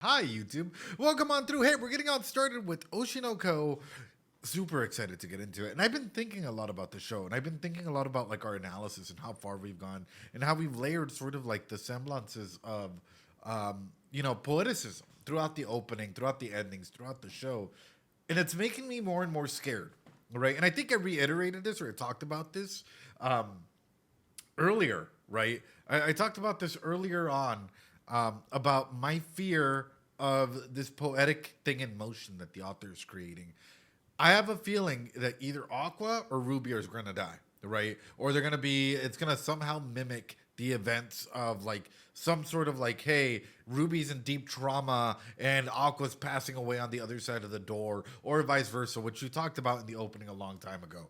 Hi, YouTube. Welcome on through. Hey, we're getting on started with Oshi no Ko. Super excited to get into it. And I've been thinking a lot about the show. And I've been thinking a lot about like our analysis and how far we've gone and how we've layered sort of like the semblances of, poeticism throughout the opening, throughout the endings, throughout the show. And it's making me more and more scared. Right. And I think I reiterated this or I talked about this um, earlier, right? I talked about this earlier on about my fear of this poetic thing in motion that the author is creating. I have a feeling that either Aqua or Ruby are going to die, right? Or they're going to be, it's going to somehow mimic the events of like some sort of like, hey, Ruby's in deep trauma and Aqua's passing away on the other side of the door, or vice versa, which you talked about in the opening a long time ago.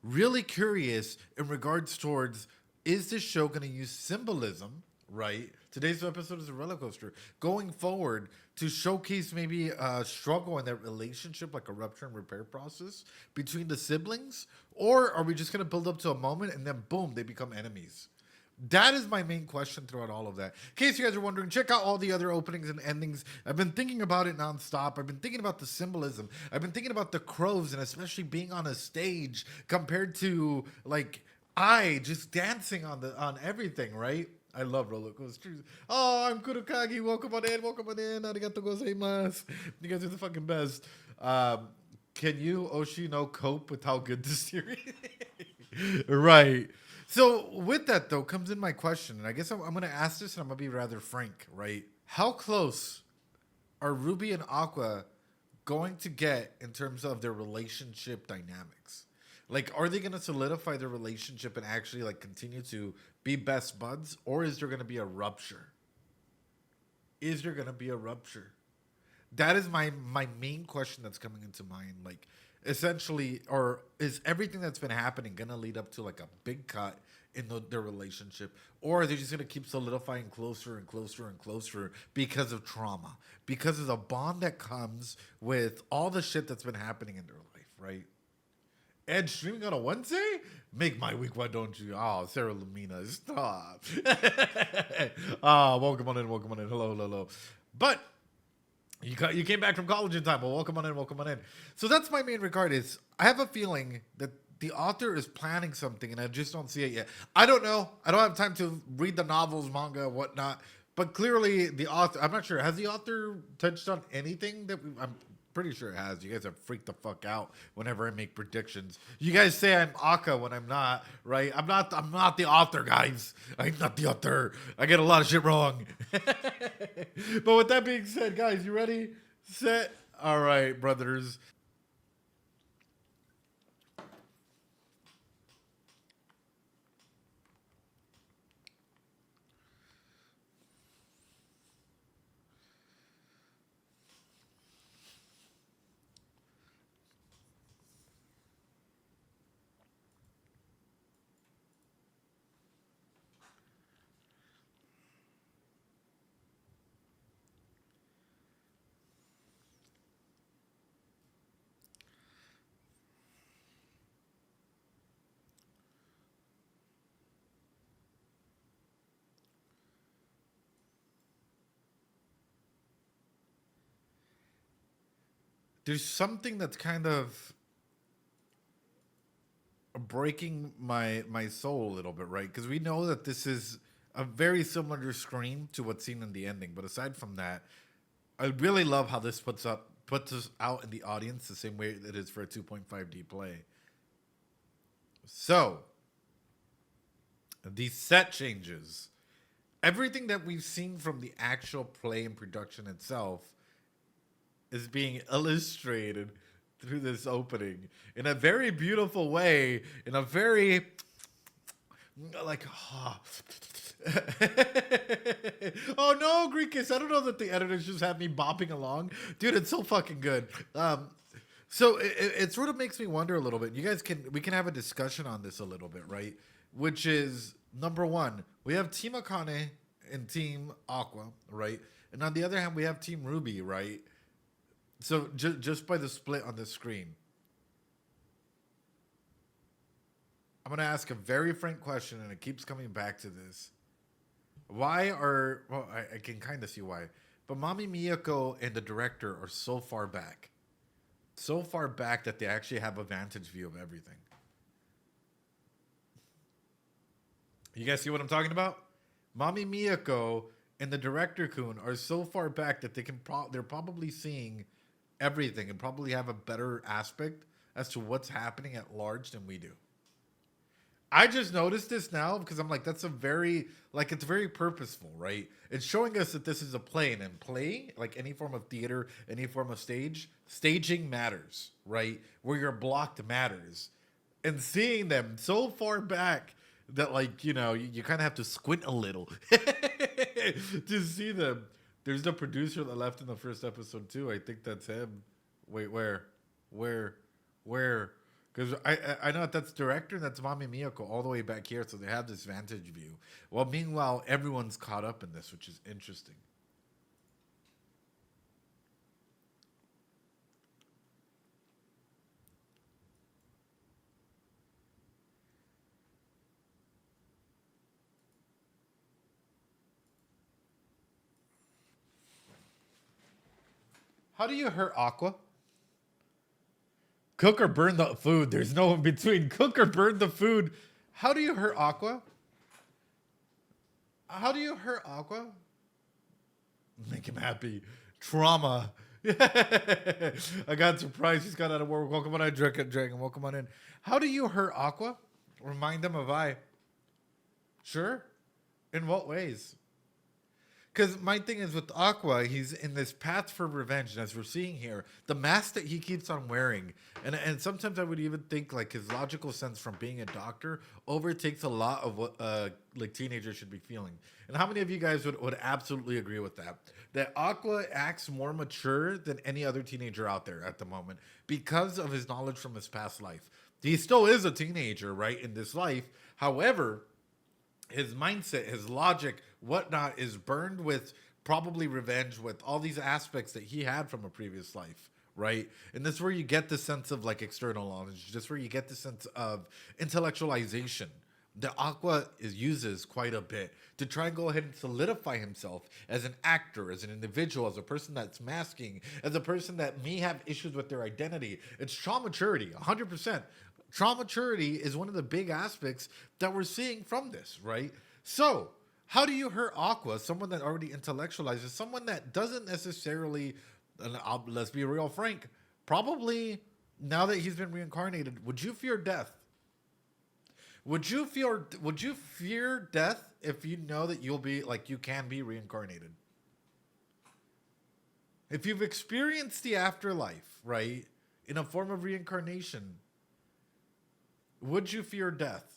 Really curious in regards towards, is this show going to use symbolism, right? Today's episode is a roller coaster. Going forward to showcase maybe a struggle in that relationship, like a rupture and repair process between the siblings, or are we just going to build up to a moment and then boom, they become enemies? That is my main question throughout all of that. In case you guys are wondering, check out all the other openings and endings. I've been thinking about it nonstop. I've been thinking about the symbolism. I've been thinking about the crows and especially being on a stage compared to like I just dancing on everything, right? I love roller coasters. Oh, I'm Kurokagi. Welcome on in. Welcome on in. Arigato gozaimasu. You guys are the fucking best. Can you, Oshi, no cope with how good this series is? Right. So with that though comes in my question, and I guess I'm going to ask this, and I'm going to be rather frank, right? How close are Ruby and Aqua going to get in terms of their relationship dynamics? Like, are they going to solidify their relationship and actually like continue to be best buds, or is there going to be a rupture? Is there going to be a rupture? That is my main question that's coming into mind. Like, essentially, or is everything that's been happening gonna lead up to like a big cut in their relationship, or are they just gonna keep solidifying closer and closer and closer because of trauma, because of the bond that comes with all the shit that's been happening in their life, right? Ed streaming on a Wednesday? Make my week, why don't you? Oh, Sarah Lamina, stop. Welcome on in, welcome on in. Hello, hello, hello. But you came back from college in time. Well, welcome on in, welcome on in. So that's my main regard is I have a feeling that the author is planning something and I just don't see it yet. I don't know. I don't have time to read the novels, manga, whatnot. But clearly the author, I'm not sure. Has the author touched on anything I'm pretty sure it has. You guys have freaked the fuck out whenever I make predictions. You guys say I'm Aka when I'm not, right? I'm not the author, guys. I'm not the author. I get a lot of shit wrong. But with that being said, guys, you ready? Set. All right, brothers. There's something that's kind of breaking my soul a little bit, right? Because we know that this is a very similar scream to what's seen in the ending. But aside from that, I really love how this puts us out in the audience the same way it is for a 2.5D play. So these set changes, everything that we've seen from the actual play and production itself is being illustrated through this opening in a very beautiful way, in a very like oh no, Greekus, I don't know that the editors just have me bopping along, dude. It's so fucking good. So it sort of makes me wonder a little bit. You guys we can have a discussion on this a little bit, right? Which is number one, we have Team Akane and Team Aqua, right? And on the other hand, we have Team Ruby, right? So just by the split on the screen, I'm gonna ask a very frank question, and it keeps coming back to this. Why are, well, I can kind of see why. But Mami Miyako and the director are so far back. So far back that they actually have a vantage view of everything. You guys see what I'm talking about? Mami Miyako and the director Kun are so far back that they're probably seeing everything and probably have a better aspect as to what's happening at large than we do. I just noticed this now because I'm like, that's a very, like, it's very purposeful, right? It's showing us that this is a play, and in play, like any form of theater, any form of staging matters, right? Where you're blocked matters. And seeing them so far back that, like, you know, you kind of have to squint a little to see them. There's the producer that left in the first episode too. I think that's him. Wait, where? Because I know that's director and that's Mami Miyako all the way back here, so they have this vantage view. Well, meanwhile, everyone's caught up in this, which is interesting. How do you hurt Aqua? Cook or burn the food. There's no in between. Cook or burn the food. How do you hurt Aqua? How do you hurt Aqua? Make him happy. Trauma. I got surprised. He's got out of work. Welcome on in, Dragon. Welcome on in. How do you hurt Aqua? Remind them of I. Sure. In what ways? Because my thing is with Aqua, he's in this path for revenge, and as we're seeing here, the mask that he keeps on wearing, and sometimes I would even think like his logical sense from being a doctor overtakes a lot of what like teenagers should be feeling. And how many of you guys would absolutely agree with that? That Aqua acts more mature than any other teenager out there at the moment because of his knowledge from his past life. He still is a teenager, right, in this life. However, his mindset, his logic, whatnot is burned with probably revenge, with all these aspects that he had from a previous life, right? And this is where you get the sense of like external knowledge. Just where you get the sense of intellectualization that Aqua uses quite a bit to try and go ahead and solidify himself as an actor, as an individual, as a person that's masking, as a person that may have issues with their identity. It's trauma maturity, 100%. Trauma maturity is one of the big aspects that we're seeing from this, right? So, how do you hurt Aqua, someone that already intellectualizes, someone that doesn't necessarily, let's be real frank, probably now that he's been reincarnated, would you fear death? Would you fear death if you know that you'll be, like, you can be reincarnated? If you've experienced the afterlife, right, in a form of reincarnation, would you fear death?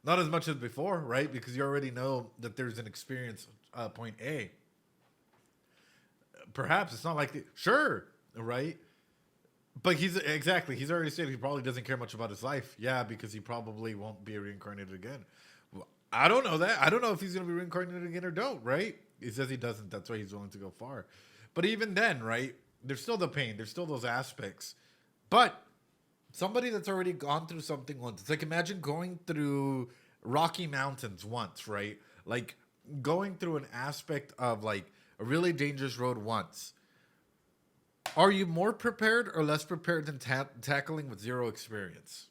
Not as much as before, right? Because you already know that there's an experience, point A. Perhaps it's not like sure, right? But he's already said he probably doesn't care much about his life. Yeah, because he probably won't be reincarnated again. Well, I don't know that. I don't know if he's going to be reincarnated again or don't, right? He says he doesn't. That's why he's willing to go far. But even then, right, there's still the pain. There's still those aspects. But somebody that's already gone through something once. It's like imagine going through Rocky Mountains once, right? Like going through an aspect of like a really dangerous road once. Are you more prepared or less prepared than tackling with zero experience?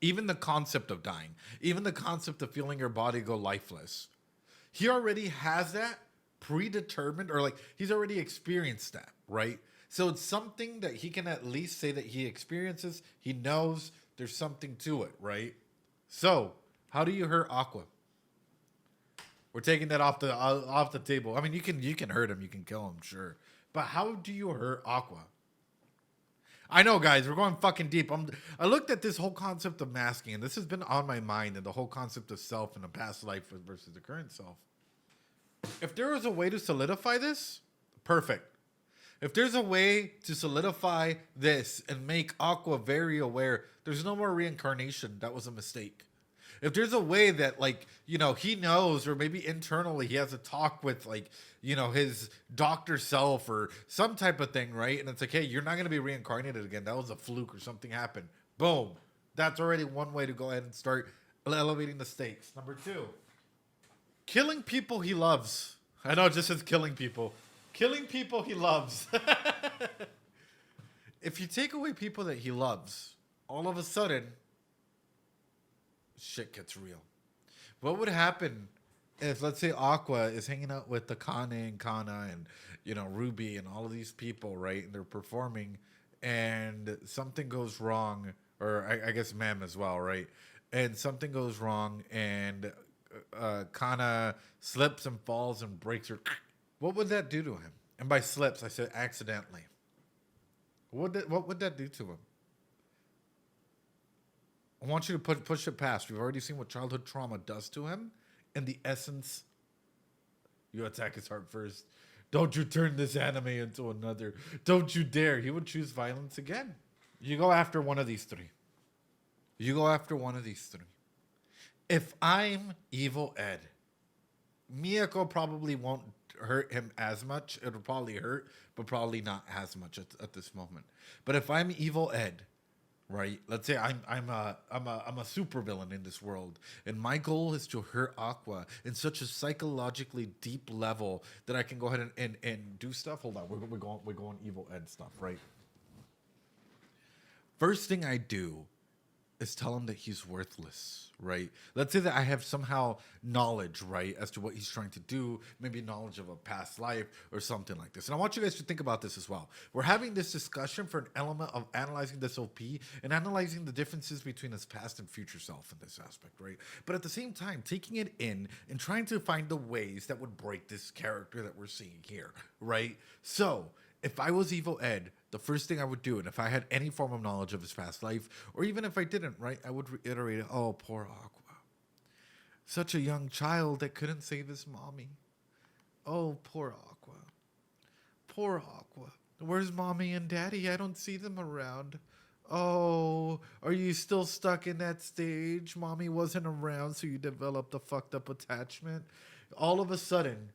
Even the concept of dying, even the concept of feeling your body go lifeless. He already has that predetermined, or like he's already experienced that, right? So it's something that he can at least say that he experiences. He knows there's something to it, right? So how do you hurt Aqua? We're taking that off the table. I mean, you can hurt him, you can kill him, sure, but how do you hurt Aqua? I know, guys, we're going fucking deep. I looked at this whole concept of masking, and this has been on my mind, and the whole concept of self and the past life versus the current self. If there was a way to solidify this, perfect. If there's a way to solidify this and make Aqua very aware, there's no more reincarnation. That was a mistake. If there's a way that, like, you know, he knows, or maybe internally he has a talk with, like, you know, his doctor self or some type of thing, right? And it's like, hey, you're not going to be reincarnated again. That was a fluke or something happened. Boom. That's already one way to go ahead and start elevating the stakes. Number 2, killing people he loves. I know it just says killing people. Killing people he loves. If you take away people that he loves, all of a sudden, shit gets real. What would happen if, let's say, Aqua is hanging out with the Kane and Kana and, you know, Ruby and all of these people, right? And they're performing and something goes wrong, or I guess Mem as well, right? And something goes wrong and Kana slips and falls and breaks her. What would that do to him? And by slips, I said accidentally. What would that do to him? I want you to push it past. We've already seen what childhood trauma does to him. In the essence, you attack his heart first. Don't you turn this anime into another. Don't you dare. He would choose violence again. You go after one of these 3. You go after one of these 3. If I'm Evil Ed, Miyako probably won't hurt him as much. It'll probably hurt, but probably not as much at this moment. But if I'm Evil Ed, right? Let's say I'm a supervillain in this world, and my goal is to hurt Aqua in such a psychologically deep level that I can go ahead and do stuff. Hold on, we're going Evil Ed stuff, right? First thing I do is tell him that he's worthless, right? Let's say that I have somehow knowledge, right, as to what he's trying to do, maybe knowledge of a past life or something like this. And I want you guys to think about this as well. We're having this discussion for an element of analyzing this OP and analyzing the differences between his past and future self in this aspect, right? But at the same time, taking it in and trying to find the ways that would break this character that we're seeing here, right? So, if I was Evil Ed, the first thing I would do, and if I had any form of knowledge of his past life, or even if I didn't, right, I would reiterate, oh, poor Aqua. Such a young child that couldn't save his mommy. Oh, poor Aqua. Poor Aqua. Where's mommy and daddy? I don't see them around. Oh, are you still stuck in that stage? Mommy wasn't around, so you developed a fucked up attachment. All of a sudden,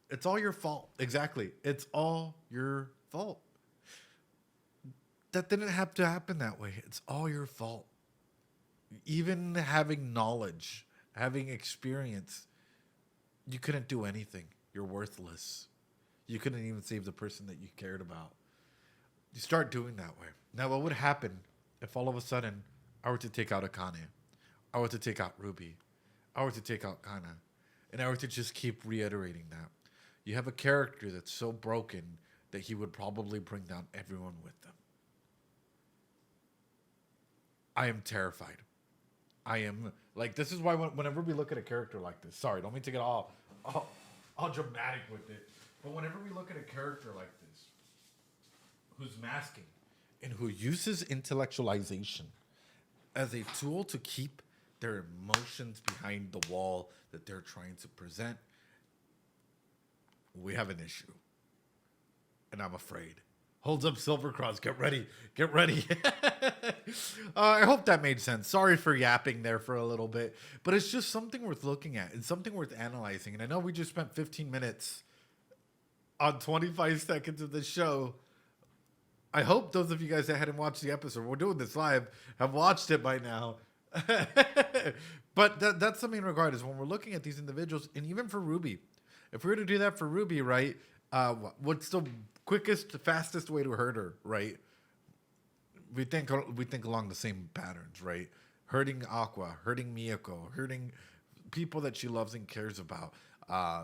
it's all your fault. Exactly. It's all your fault. That didn't have to happen that way. It's all your fault. Even having knowledge, having experience, you couldn't do anything. You're worthless. You couldn't even save the person that you cared about. You start doing that way. Now, what would happen if all of a sudden I were to take out Akane? I were to take out Ruby? I were to take out Kana? And I were to just keep reiterating that. You have a character that's so broken that he would probably bring down everyone with them. I am terrified. I am, like, this is why whenever we look at a character like this, sorry, don't mean to get all dramatic with it, but whenever we look at a character like this, who's masking and who uses intellectualization as a tool to keep their emotions behind the wall that they're trying to present, we have an issue. And I'm afraid. Holds up Silver Cross. Get ready. Get ready. I hope that made sense. Sorry for yapping there for a little bit. But it's just something worth looking at. It's something worth analyzing. And I know we just spent 15 minutes on 25 seconds of the show. I hope those of you guys that hadn't watched the episode, we're doing this live, have watched it by now. But that's the main regard, is when we're looking at these individuals, and even for Ruby. If we were to do that for Ruby, right, what's the quickest, fastest way to hurt her, right? We think along the same patterns, right? Hurting Aqua, hurting Miyako, hurting people that she loves and cares about,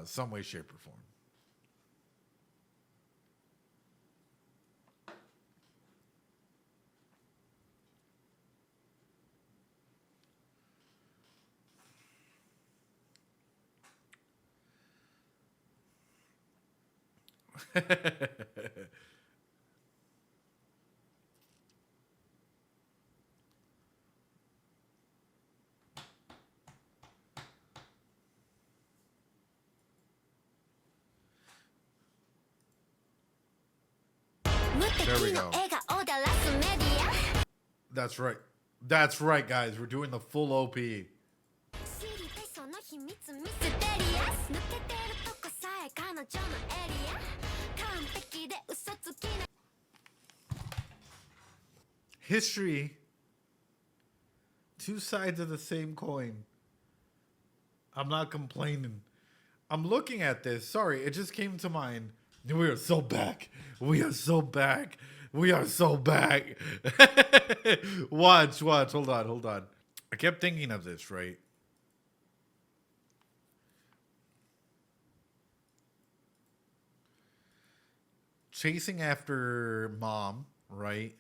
some way, shape, or form. There we go. That's right. That's right, guys. We're doing the full OP. History Two sides of the same coin. I'm not complaining. I'm looking at this. Sorry, it just came to mind. We are so back. We are so back. We are so back. Watch. Hold on. I kept thinking of this, right? Chasing after mom, right?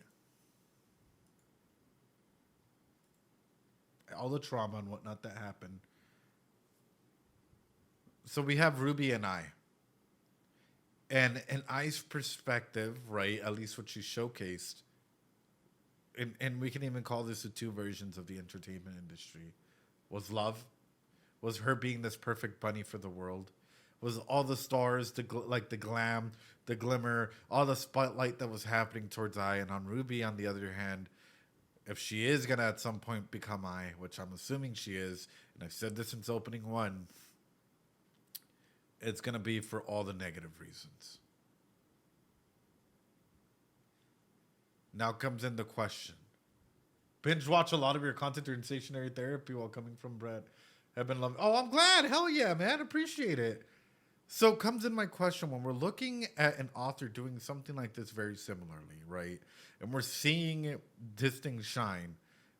All the trauma and whatnot that happened. So we have Ruby and I. And in I's perspective, right, at least what she showcased, and we can even call this the two versions of the entertainment industry, was love, was her being this perfect bunny for the world, was all the stars, the glam, the glimmer, all the spotlight that was happening towards I. And on Ruby, on the other hand, if she is going to at some point become I, which I'm assuming she is, and I've said this since opening one, it's going to be for all the negative reasons. Now comes in the question. Binge watch a lot of your content during stationary therapy while coming from Brett. Have been loving. Oh, I'm glad. Hell yeah, man. Appreciate it. So comes in my question, when we're looking at an author doing something like this very similarly, right? And we're seeing this thing shine.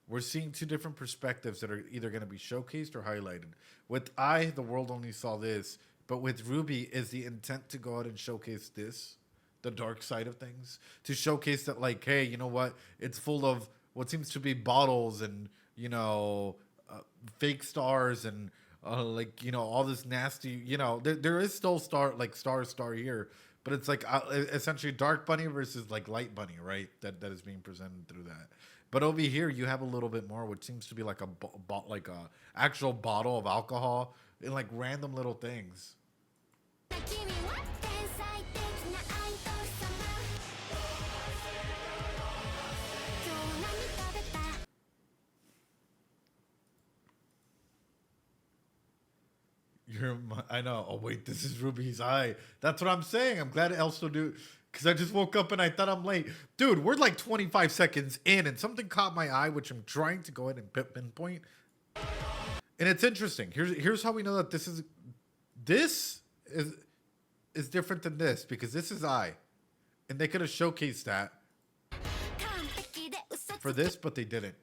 We're seeing two different perspectives that are either going to be showcased or highlighted. With I, the world only saw this. But with Ruby, is the intent to go out and showcase this, the dark side of things? To showcase that, like, hey, you know what? It's full of what seems to be bottles and, you know, fake stars and, like, you know, all this nasty, you know, there is still star here. But it's like essentially dark bunny versus like light bunny, right? That is being presented through that. But over here, you have a little bit more, which seems to be like a actual bottle of alcohol and like random little things. I know. Oh wait, this is Ruby's eye. That's what I'm saying. I'm glad it also do, because I just woke up and I thought I'm late. Dude, we're like 25 seconds in and something caught my eye, which I'm trying to go ahead and pinpoint. And it's interesting. Here's how we know that this is different than this, because this is I. And they could have showcased that for this, but they didn't.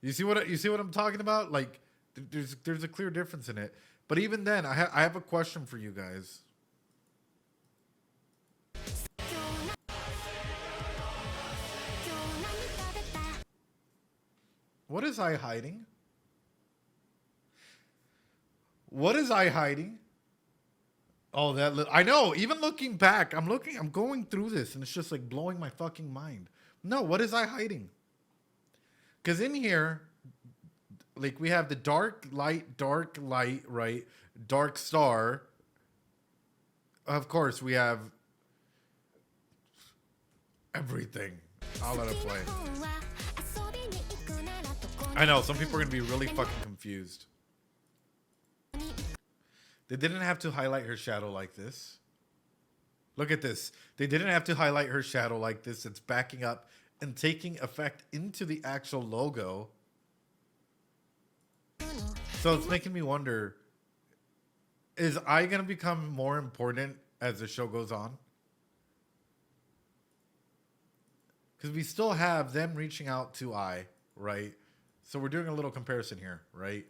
You see what I'm talking about? Like, there's a clear difference in it. But even then, I have a question for you guys. What is I hiding? What is I hiding? Oh, I know. Even looking back, I'm going through this, and it's just like blowing my fucking mind. No, what is I hiding? Because in here, like, we have the dark light, right? Dark star. Of course, we have everything. I'll let it play. I know, some people are going to be really fucking confused. They didn't have to highlight her shadow like this. Look at this. They didn't have to highlight her shadow like this. It's backing up and taking effect into the actual logo. So it's making me wonder, is I going to become more important as the show goes on? Because we still have them reaching out to I, right? So we're doing a little comparison here, right?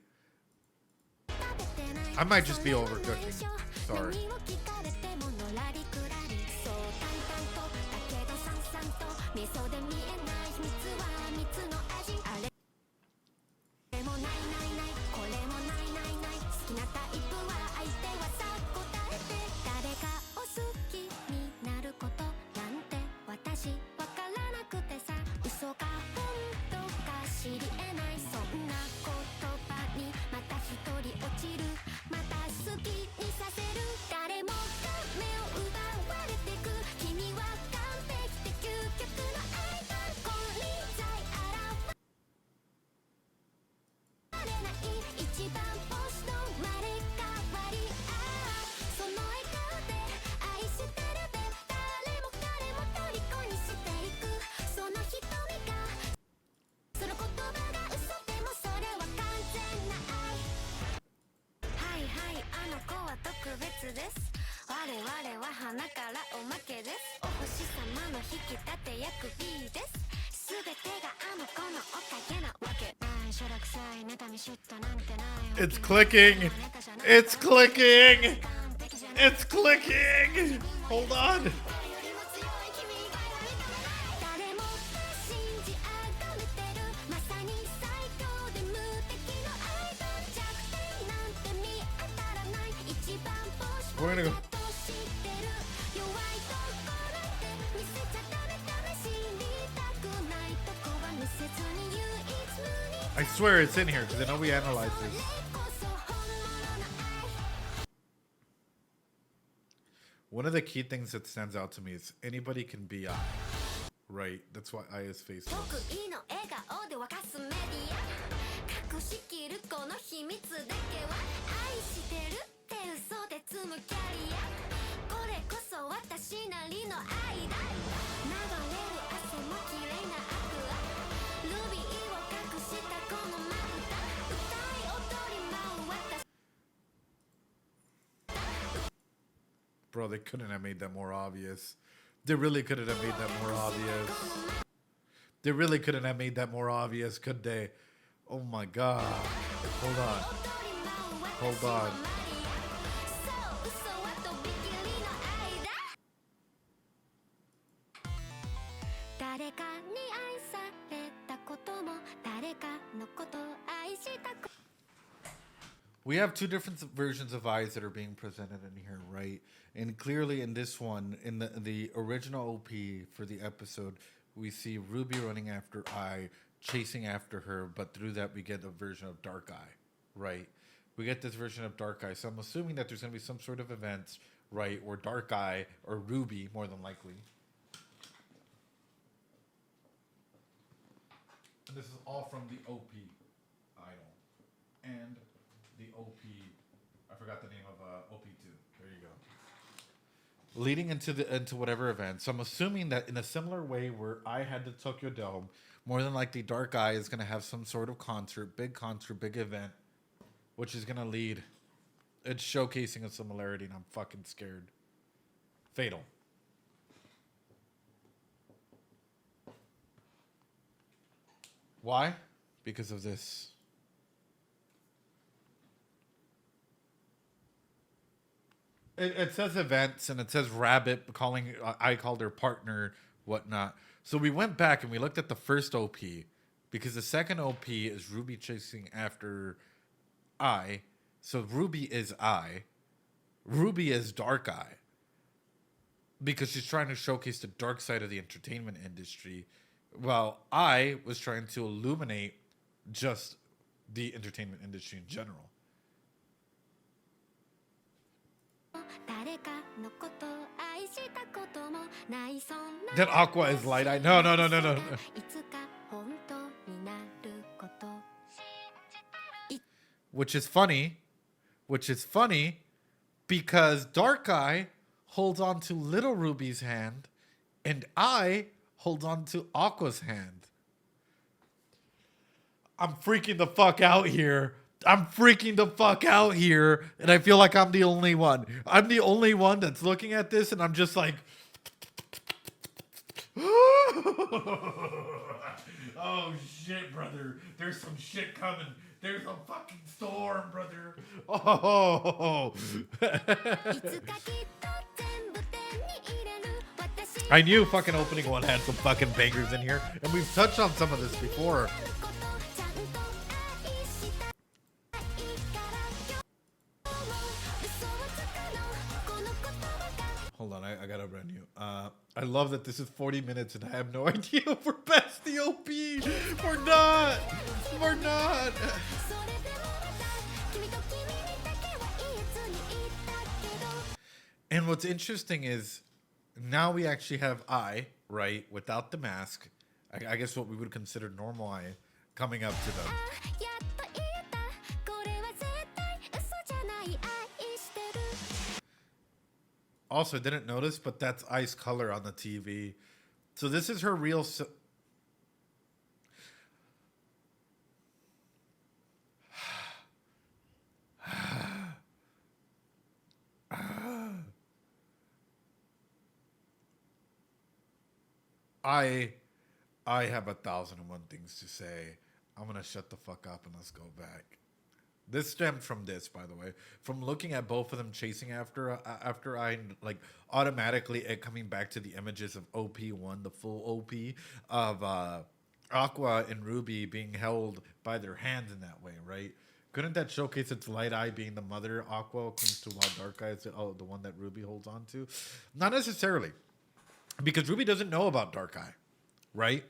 I might just be overcooking. Sorry. It's clicking. It's clicking. It's clicking. Hold on. We're gonna go. I swear it's in here because I know we analyzed this. One of the key things that stands out to me is anybody can be I, right? That's why I is faceless. Bro, they couldn't have made that more obvious. They really couldn't have made that more obvious. They really couldn't have made that more obvious, could they? Oh my god. Hold on. Hold on. We have two different versions of eyes that are being presented in here, right? And clearly in this one, in the original OP for the episode, we see Ruby running after I, chasing after her, but through that we get a version of Dark Eye, right? We get this version of Dark Eye. So I'm assuming that there's going to be some sort of events, right, where Dark Eye, or Ruby, more than likely. And this is all from the OP idol. And the OP, I forgot the name of OP2. There you go. Leading into whatever event. So I'm assuming that in a similar way where I had the Tokyo Dome, more than likely Dark Eye is going to have some sort of concert, big event, which is going to lead. It's showcasing a similarity, and I'm fucking scared. Fatal. Why? Because of this. It says events and it says Rabbit calling. I called her partner, whatnot. So we went back and we looked at the first OP because the second OP is Ruby chasing after I. So Ruby is I. Ruby is Dark Eye because she's trying to showcase the dark side of the entertainment industry, while I was trying to illuminate just the entertainment industry in general. That Aqua is light eye. No. Which is funny because Dark Eye holds on to Little Ruby's hand and I hold on to Aqua's hand. I'm freaking the fuck out here. And I feel like I'm the only one. I'm the only one that's looking at this and I'm just like, oh shit, brother. There's some shit coming. There's a fucking storm, brother. Oh. I knew fucking opening one had some fucking bangers in here. And we've touched on some of this before. Hold on, I gotta run you. I love that this is 40 minutes and I have no idea if we're past the OP. We're not. And what's interesting is now we actually have I, right, without the mask. I guess what we would consider normal I coming up to them. Also, didn't notice, but that's Ice color on the TV. So this is her real... I have 1,001 things to say. I'm gonna shut the fuck up and let's go back. This stemmed from this, by the way, from looking at both of them chasing after I like automatically it coming back to the images of OP1, the full OP of Aqua and Ruby being held by their hands in that way, right? Couldn't that showcase its Light Eye being the mother Aqua clings to, while Dark Eye is the one that Ruby holds on to? Not necessarily, because Ruby doesn't know about Dark Eye, right?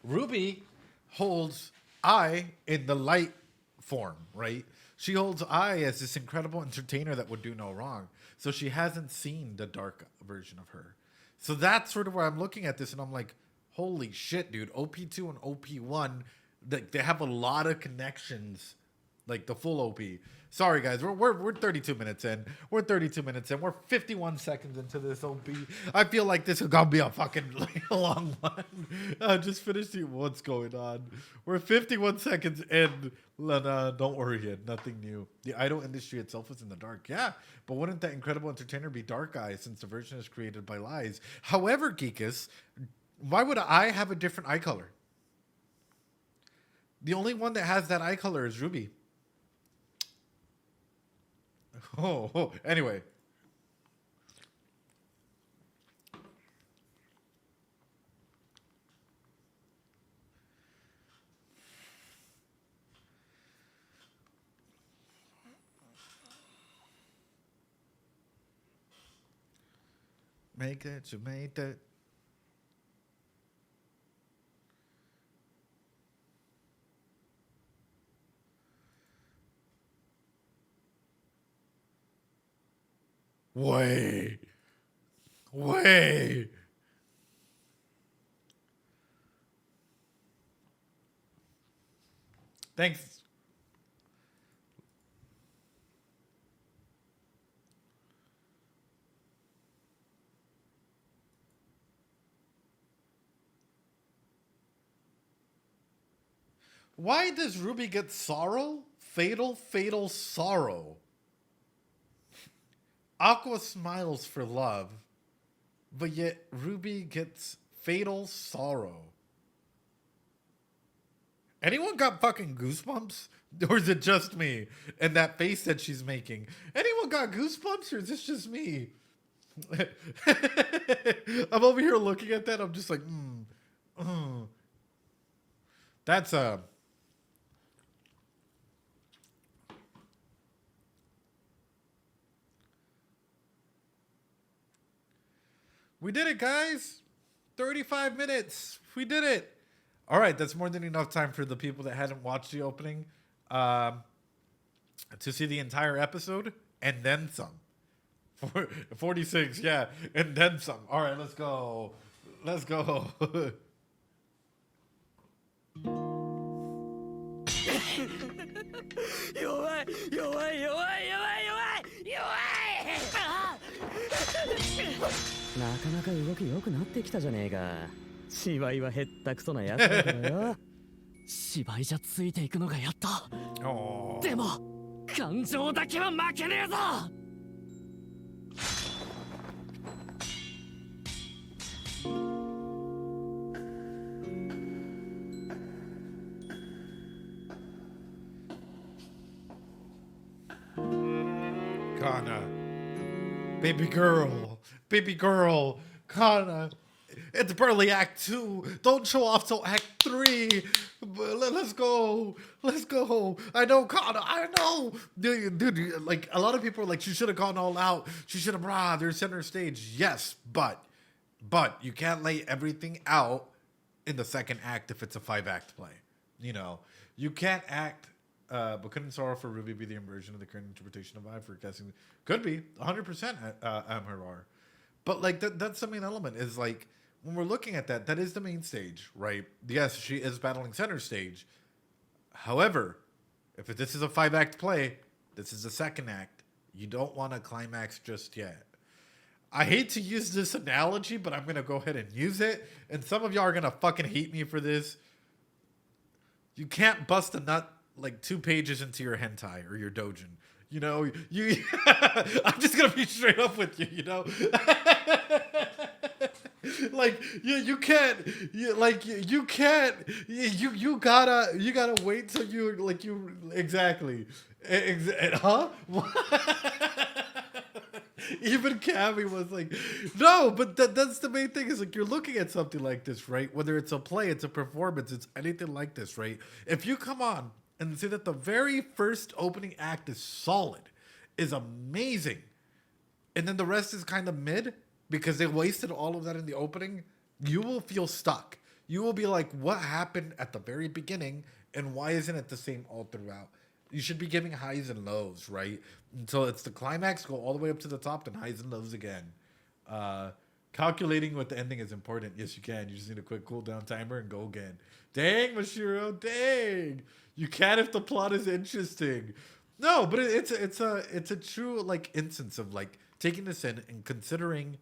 Ruby holds Eye in the light form, right? She holds Eye as this incredible entertainer that would do no wrong. So she hasn't seen the dark version of her. So that's sort of where I'm looking at this and I'm like, holy shit, dude. OP2 and OP1, they have a lot of connections, like the full OP. Sorry, guys. We're 32 minutes in. We're 32 minutes in. We're 51 seconds into this OP. I feel like this is going to be a fucking long one. Just finished what's going on. We're 51 seconds in. Lena, don't worry yet. Nothing new. The idol industry itself is in the dark. Yeah, but wouldn't that incredible entertainer be Dark Eye since the version is created by lies? However, Geekus, why would I have a different eye color? The only one that has that eye color is Ruby. Anyway. Make it, you made it. Way. Thanks. Why does Ruby get sorrow? Fatal sorrow. Aqua smiles for love, but yet Ruby gets fatal sorrow. Anyone got fucking goosebumps? Or is it just me? And that face that she's making. Anyone got goosebumps or is this just me? I'm over here looking at that. I'm just like, That's We did it, guys. 35 minutes. We did it. All right, that's more than enough time for the people that hadn't watched the opening to see the entire episode and then some. 46, yeah, and then some. All right, let's go. Let's go. Kana. Baby girl, Kana. It's barely Act 2. Don't show off till Act 3. Let's go. I know, Kana. I know. Dude, like, a lot of people are like, she should have gone all out. She should have, they're center stage. Yes, but you can't lay everything out in the second act if it's a 5-act play. You know, you can't act. But couldn't Sorrow for Ruby be the inversion of the current interpretation of I for guessing? Could be 100% Amharar. But like that's the main element is like when we're looking at that is the main stage, right? Yes, she is battling center stage. However, if this is a 5-act play, this is the second act. You don't want to climax just yet. I hate to use this analogy, but I'm gonna go ahead and use it. And some of y'all are gonna fucking hate me for this. You can't bust a nut like 2 pages into your hentai or your dojin. You know, I'm just gonna be straight up with you, you know? Like you can't you can't you gotta wait till you like you exactly. Huh? Even Cammy was like, no, but that's the main thing is like you're looking at something like this, right? Whether it's a play, it's a performance, it's anything like this, right? If you come on and say that the very first opening act is solid, is amazing, and then the rest is kind of mid because they wasted all of that in the opening, you will feel stuck. You will be like, what happened at the very beginning and why isn't it the same all throughout? You should be giving highs and lows, right? Until it's the climax, go all the way up to the top, then highs and lows again. Calculating what the ending is important. Yes, you can. You just need a quick cooldown timer and go again. Dang, Mashiro, dang. You can if the plot is interesting. No, but it's a true like instance of like taking this in and considering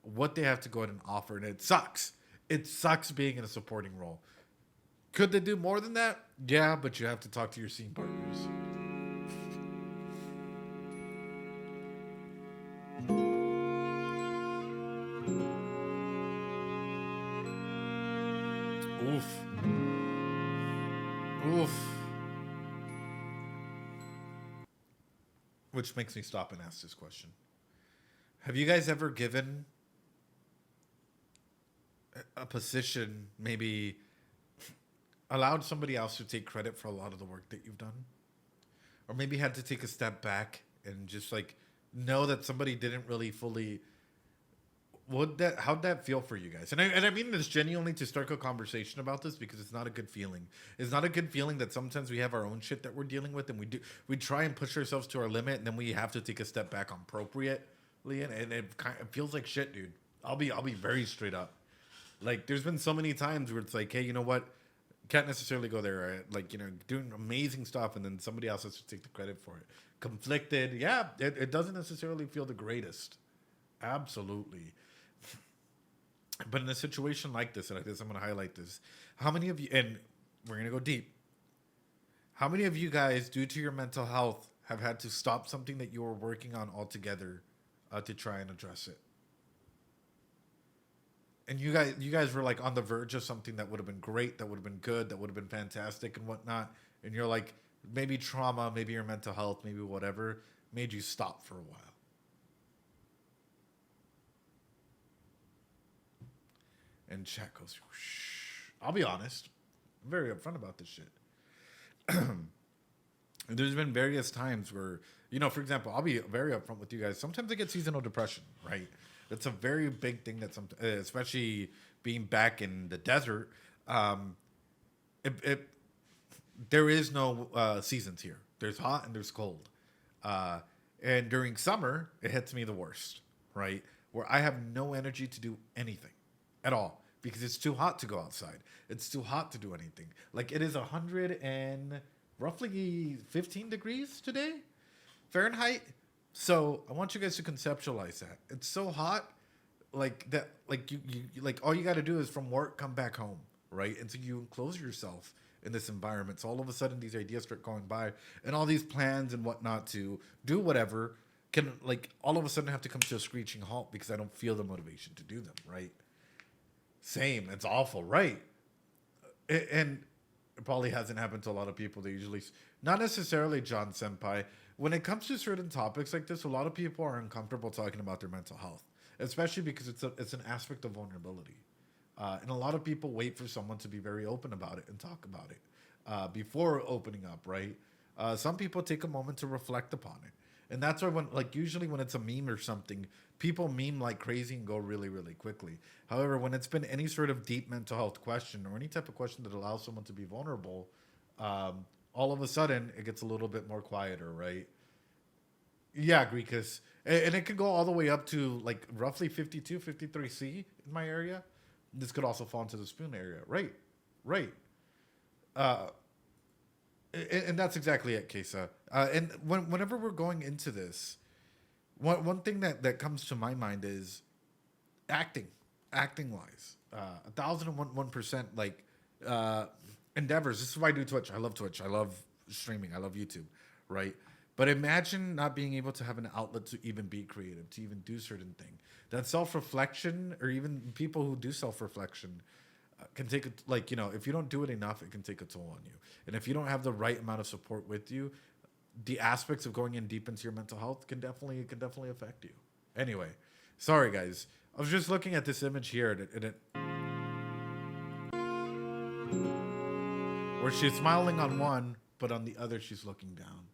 what they have to go ahead and offer, and it sucks. It sucks being in a supporting role. Could they do more than that? Yeah, but you have to talk to your scene partners. Oof. Oof. Which makes me stop and ask this question. Have you guys ever given a position, maybe allowed somebody else to take credit for a lot of the work that you've done? Or maybe had to take a step back and just like know that somebody didn't really fully how'd that feel for you guys? And I mean this genuinely to start a conversation about this because it's not a good feeling. It's not a good feeling that sometimes we have our own shit that we're dealing with and we try and push ourselves to our limit and then we have to take a step back appropriately and it feels like shit, dude. I'll be very straight up. Like there's been so many times where it's like, hey, you know what? Can't necessarily go there. Right? Like, you know, doing amazing stuff and then somebody else has to take the credit for it. Conflicted. Yeah, it doesn't necessarily feel the greatest. Absolutely. But in a situation like this, and I guess I'm going to highlight this, how many of you, and we're going to go deep, how many of you guys, due to your mental health, have had to stop something that you were working on altogether to try and address it? And you guys were like on the verge of something that would have been great, that would have been good, that would have been fantastic and whatnot. And you're like, maybe trauma, maybe your mental health, maybe whatever, made you stop for a while. And chat goes, shh. I'll be honest. I'm very upfront about this shit. There's been various times where, you know, for example, I'll be very upfront with you guys. Sometimes I get seasonal depression, right? It's a very big thing that especially being back in the desert, there is no seasons here. There's hot and there's cold. And during summer, it hits me the worst, right? Where I have no energy to do anything at all because it's too hot to go outside. It's too hot to do anything. Like it is 100 and roughly 15 degrees today, Fahrenheit. So I want you guys to conceptualize that. It's so hot, like that, like you like all you got to do is from work come back home, right? And so you enclose yourself in this environment. So all of a sudden these ideas start going by, and all these plans and whatnot to do whatever can like all of a sudden have to come to a screeching halt because I don't feel the motivation to do them, right? Same. It's awful, right? And it probably hasn't happened to a lot of people. They usually, not necessarily John Senpai. When it comes to certain topics like this, a lot of people are uncomfortable talking about their mental health, especially because it's an aspect of vulnerability. And a lot of people wait for someone to be very open about it and talk about it before opening up, right? Some people take a moment to reflect upon it. And that's why usually when it's a meme or something, people meme like crazy and go really, really quickly. However, when it's been any sort of deep mental health question or any type of question that allows someone to be vulnerable, all of a sudden it gets a little bit more quieter, right? Yeah, Greekus. And it could go all the way up to like roughly 52, 53C in my area. This could also fall into the spoon area. Right. And that's exactly it, Kesa. And whenever we're going into this, one thing that comes to my mind is acting wise, 1,001% like endeavors. This is why I do Twitch. I love Twitch. I love streaming. I love YouTube, right? But imagine not being able to have an outlet to even be creative, to even do certain thing. That self-reflection, or even people who do self-reflection, can take a, like, you know, if you don't do it enough, it can take a toll on you. And if you don't have the right amount of support with you, the aspects of going in deep into your mental health can definitely affect you. Anyway, sorry guys. I was just looking at this image here, and it where she's smiling on one, but on the other she's looking down.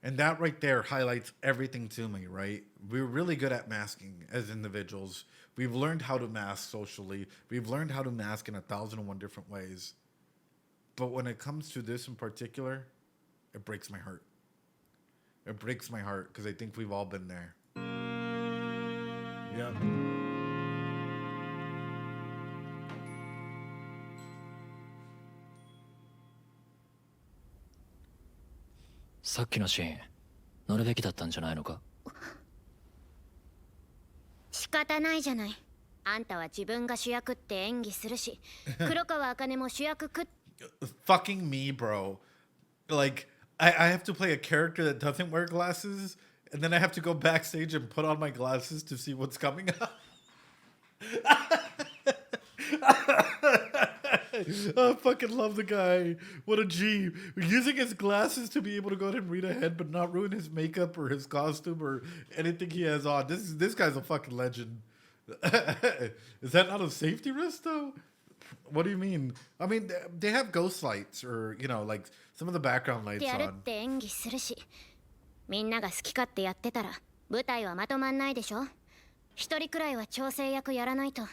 And that right there highlights everything to me, right? We're really good at masking as individuals. We've learned how to mask socially. We've learned how to mask in 1,001 different ways. But when it comes to this in particular, it breaks my heart. It breaks my heart because I think we've all been there. Yeah. さっきのシーン乗るべきだったんじゃないのか。仕方ないじゃない。あんたは自分が主役って演技するし、黒川茜も主役Fucking me, bro. Like, I have to play a character that doesn't wear glasses, and then I have to go backstage and put on my glasses to see what's coming up. I fucking love the guy. What a G. Using his glasses to be able to go ahead and read ahead, but not ruin his makeup or his costume or anything he has on. This guy's a fucking legend. Is that not a safety risk, though? What do you mean? I mean, they have ghost lights or, you know, like some of the background lights on. やるって演技するし、みんなが好き勝手やってたら舞台はまとまんないでしょ。一人くらいは調整役やらないと。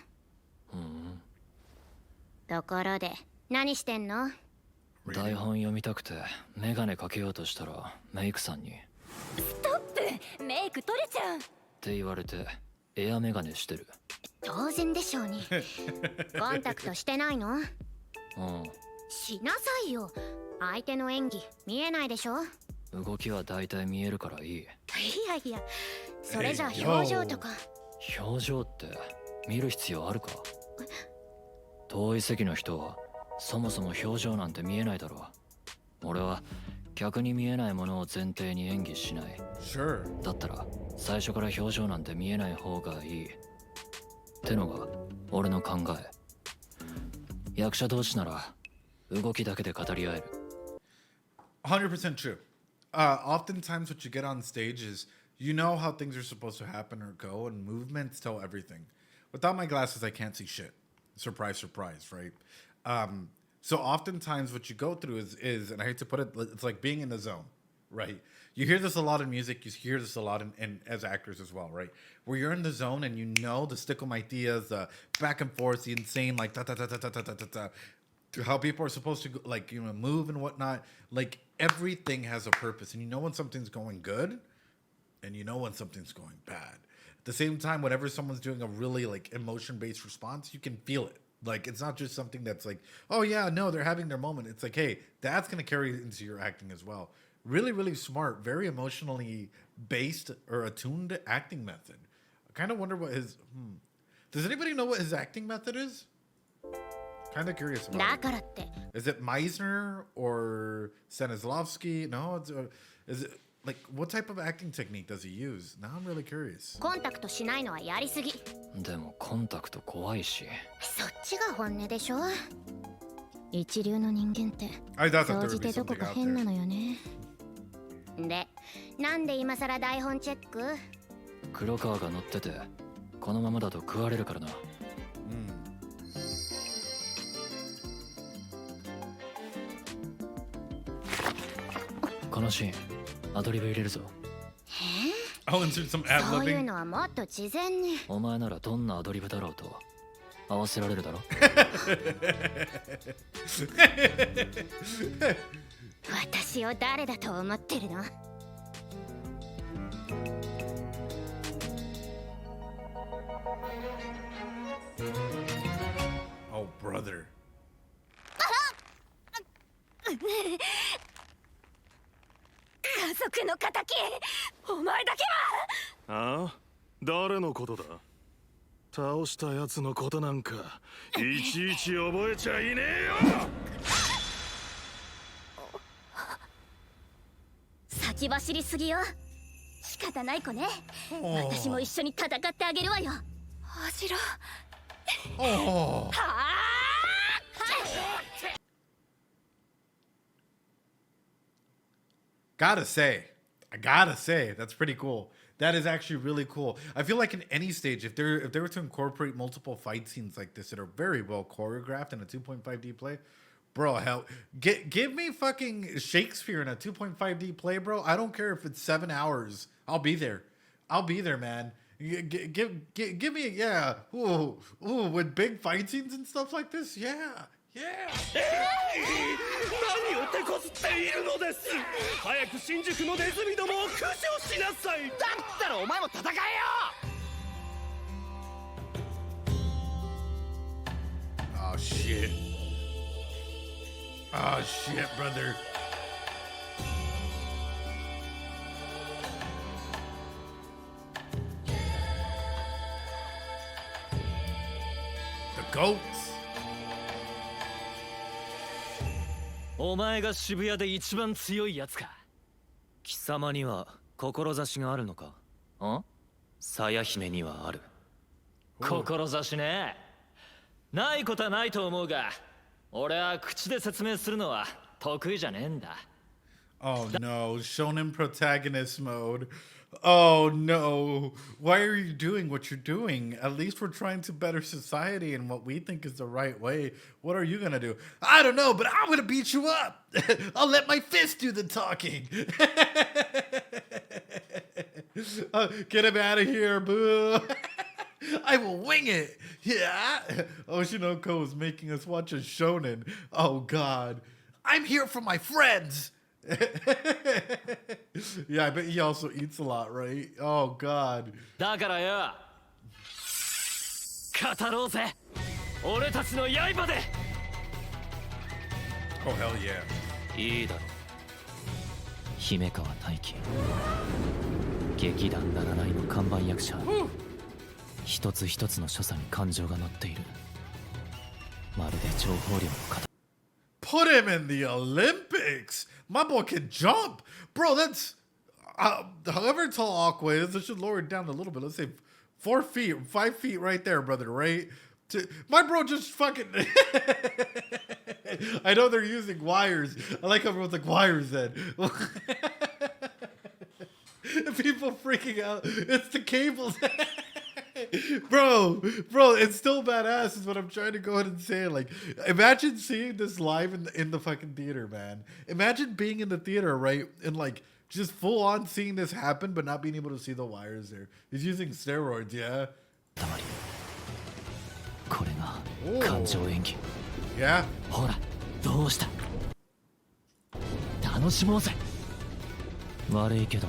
ところで何してんの？台本読みたくてメガネかけようとしたらメイクさんにストップ！メイク取れちゃうって言われてエアメガネしてる。当然でしょうに。コンタクトしてないの？しなさいよ。相手の演技見えないでしょ。動きは大体見えるからいい。いやいや、それじゃ表情とか。表情って見る必要あるか？遠い席の人はそもそも表情なんて見えないだろう。俺は客に見えないものを前提に演技しない。だったら最初から表情なんて見えない方がいいってのが俺の考え。役者同士なら動きだけで語り合える。100% true. Oftentimes what you get on stage is you know how things are supposed to happen or go, and movements tell everything. Without my glasses, I can't see shit. Surprise, surprise, right? So oftentimes what you go through is, and I hate to put it, it's like being in the zone, right? You hear this a lot in music. You hear this a lot in as actors as well, right? Where you're in the zone and you know the stickomaitias, the back and forth, the insane, like ta-ta-ta-ta-ta-ta-ta-ta, how people are supposed to, like, you know, move and whatnot. Like, everything has a purpose. And you know when something's going good and you know when something's going bad. At the same time, whenever someone's doing a really, like, emotion-based response, you can feel it. Like, it's not just something that's like, oh, yeah, no, they're having their moment. It's like, hey, that's going to carry into your acting as well. Really, really smart, very emotionally based or attuned acting method. I kind of wonder what his... Does anybody know what his acting method is? Kind of curious about it. Is it Meisner or Stanislavski? No, is it... Like, what type of acting technique does he use? Now I'm really curious. コンタクトしないのはやりすぎ。でもコンタクト怖いし。そっちが本音でしょ。一流の人間って総じてどこか変なのよね。で、なんで今さら台本チェック？黒川が乗ってて、このままだと食われるからな。このシーン。アドリブ入れるぞ。I'll insert some ad-libbing. そういうのはもっと事前に。お前ならどんなアドリブだろうと合わせられるだろ。私を誰だと思ってるの？Oh, brother. 家族の仇、お前だけは。ああ、誰のことだ？倒したやつのことなんかいちいち覚えちゃいねえよ。先走りすぎよ。仕方ない子ね。私も一緒に戦ってあげるわよ。おしろ。Oh. I gotta say, that's pretty cool. That is actually really cool. I feel like in any stage, if they were to incorporate multiple fight scenes like this that are very well choreographed in a 2.5D play, bro, hell, give me fucking Shakespeare in a 2.5D play, bro. I don't care if it's 7 hours. I'll be there. I'll be there, man. Give me, yeah. Ooh, with big fight scenes and stuff like this, yeah. Yeah. 何を手こずっているのです。早く新宿のネズミどもを駆除しなさい。だったらお前も戦えよ。Oh shit. Oh shit, brother. The goats. お前が渋谷で一番強いやつか。貴様には志があるのか？ん？鞘姫にはある。志ね。ないことはないと思うが、俺は口で説明するのは得意じゃねえんだ。Oh no, shonen protagonist mode. Oh no. Why are you doing what you're doing? At least we're trying to better society and what we think is the right way. What are you gonna do? I don't know, but I'm gonna beat you up. I'll let my fist do the talking. Get him out of here, boo. I will wing it. Yeah. Oshinoko is making us watch a shonen. Oh god. I'm here for my friends. Yeah, I bet he also eats a lot, right? Oh god. だからよ、語ろうぜ。俺たちの刃で。Oh hell yeah. いいだろう。姫川大輝。劇団占いの看板役者。一つ一つの所作に感情が乗っている。まるで情報量の塊。Put him in the Olympics. My boy can jump. Bro, that's... however tall Aqua is, I should lower it down a little bit. Let's say 4 feet, 5 feet right there, brother, right? My bro just fucking... I know they're using wires. I like how everyone's like, wires then. People freaking out. It's the cables. Bro, it's still badass is what I'm trying to go ahead and say. Like, imagine seeing this live in the fucking theater, man. Imagine being in the theater, right? And like, just full on seeing this happen, but not being able to see the wires there. He's using steroids, yeah? これが感情演技。Yeah? ほら、どうした？楽しもうぜ。悪いけど、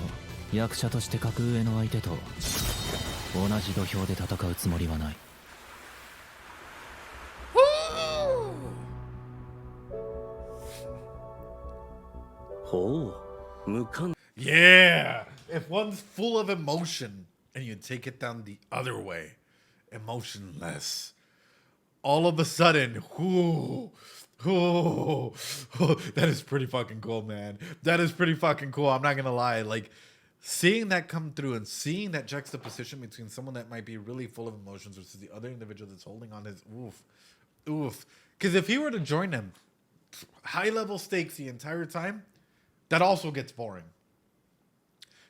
役者として格上の相手と同じ土俵で戦うつもりはない。ほう、無関。Yeah! If one's full of emotion and you take it down the other way, emotionless, all of a sudden, that is pretty fucking cool, man. That is pretty fucking cool. I'm not gonna lie. Like, seeing that come through and seeing that juxtaposition between someone that might be really full of emotions versus the other individual that's holding on his oof. Because if he were to join him, high level stakes the entire time, that also gets boring.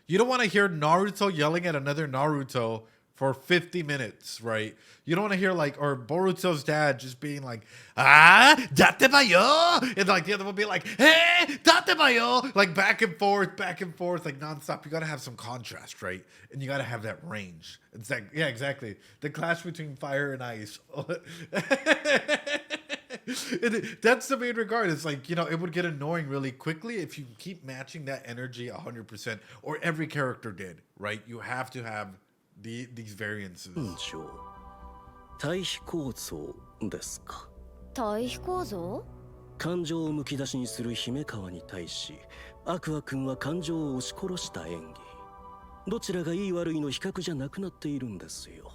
You don't want to hear Naruto yelling at another Naruto for 50 minutes, right? You don't want to hear like, or Boruto's dad just being like, datebayo, and like the other one being like, hey, datebayo, like back and forth, like nonstop. You got to have some contrast, right? And you got to have that range. It's like, yeah, exactly. The clash between fire and ice. That's the main regard. It's like, you know, it would get annoying really quickly if you keep matching that energy 100%, or every character did, right? You have to have these variances. 対比構造ですか。対比構造？感情をむき出しにする姫川に対し、アクア君は感情を押し殺した演技。どちらがいい悪いの比較じゃなくなっているんですよ。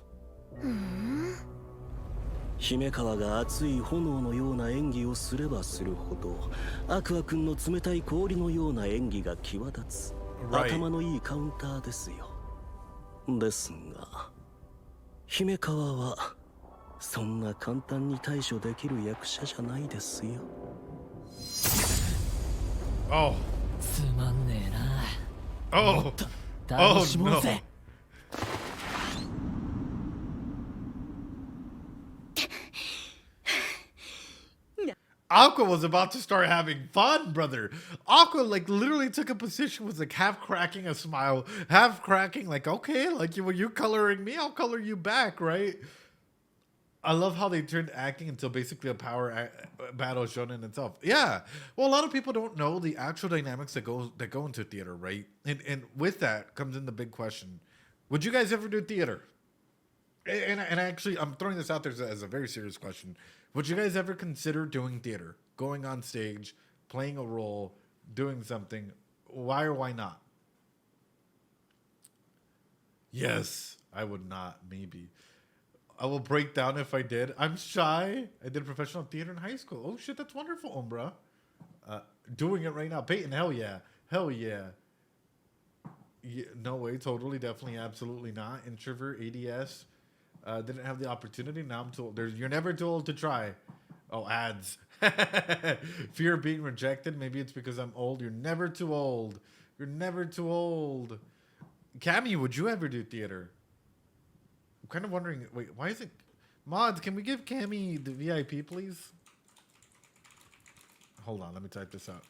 姫川が熱い炎のような演技をすればするほど、アクア君の冷たい氷のような演技が際立つ。頭のいいカウンターですよ。ですが姫川はそんな簡単に対処できる役者じゃないですよ。Oh. つまんねえな。Oh. 楽しもうぜ。Aqua was about to start having fun, brother. Aqua like literally took a position, was like half cracking a smile, half cracking like, okay, like when you're coloring me, I'll color you back, right? I love how they turned acting into basically a power battle shown in itself. Yeah, well, a lot of people don't know the actual dynamics that go into theater, right? And with that comes in the big question: would you guys ever do theater? And actually, I'm throwing this out there as a very serious question. Would you guys ever consider doing theater, going on stage, playing a role, doing something? Why or why not? Yes, I would not. Maybe. I will break down if I did. I'm shy. I did professional theater in high school. Oh shit, that's wonderful, Umbra. Doing it right now. Peyton, hell yeah. Hell yeah. Yeah, no way, totally, definitely, absolutely not. Introvert, ADS. Didn't have the opportunity. Now I'm too old. You're never too old to try. Oh, ads. Fear of being rejected. Maybe it's because I'm old. You're never too old. You're never too old. Cammy, would you ever do theater? I'm kind of wondering. Wait, why is it? Mods, can we give Cammy the VIP, please? Hold on, let me type this out.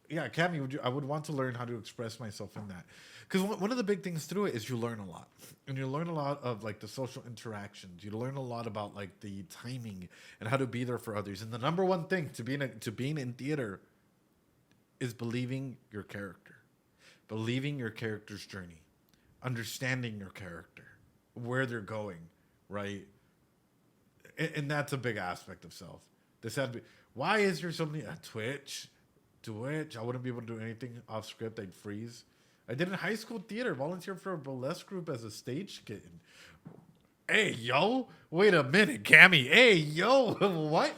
Yeah, Cammy, I would want to learn how to express myself in that. Because one of the big things through it is you learn a lot. And you learn a lot of like the social interactions. You learn a lot about like the timing and how to be there for others. And the number one thing to being in theater is believing your character. Believing your character's journey. Understanding your character. Where they're going, right? And that's a big aspect of self. Why is there something at Twitch? I wouldn't be able to do anything off script. I'd freeze. I did in high school theater. Volunteered for a burlesque group as a stage kitten. Hey, yo. Wait a minute, Cammy. Hey, yo. What?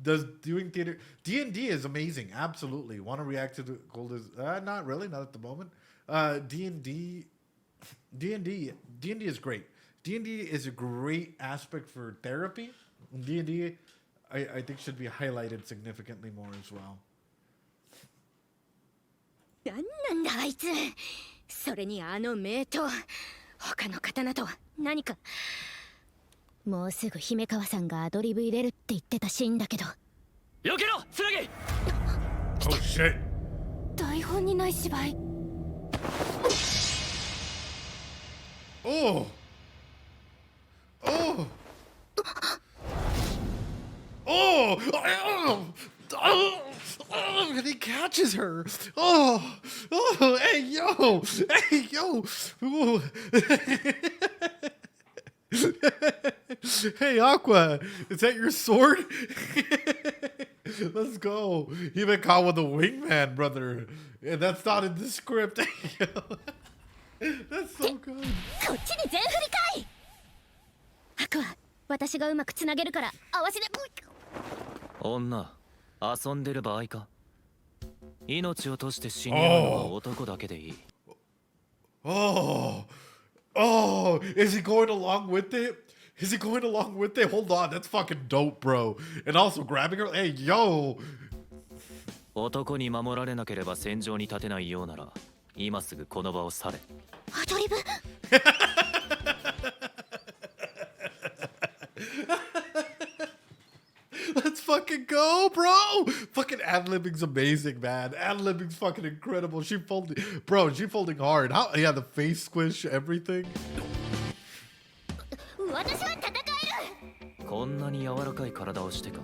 Does doing theater... D&D is amazing. Absolutely. Want to react to the coldest... not really. Not at the moment. D&D is great. D&D is a great aspect for therapy. D&D, I think, should be highlighted significantly more as well. なんなんだあいつ。それにあの名刀、他の刀とは何か。もうすぐ姫川さんがアドリブ入れるって言ってたシーンだけど。避けろ、つなぎ。Oh shit. 台本にない芝居。Oh. Oh. Oh. Oh, and he catches her. Oh, hey, yo. Ooh. Hey, Aqua, is that your sword? Let's go. He been caught with a wingman, brother. Yeah, that's not in the script. That's so good. こっちに全振りかい。アクア、私がうまくつなげるから合わせて。女、遊んでる場合か。命を賭して死ぬのは男だけでいい。Oh, is he going along with it? Is he going along with it? Hold on, that's fucking dope, bro. And also grabbing her. Hey, yo. 男に守られなければ戦場に立てないようなら、今すぐこの場を去れ。アドリブ。Let's fucking go, bro. Fucking ad-libbing's amazing, man. Ad-libbing's fucking incredible. She folding hard. How? Yeah, the face squish, everything. 私は戦える。こんなに柔らかい体をしてか。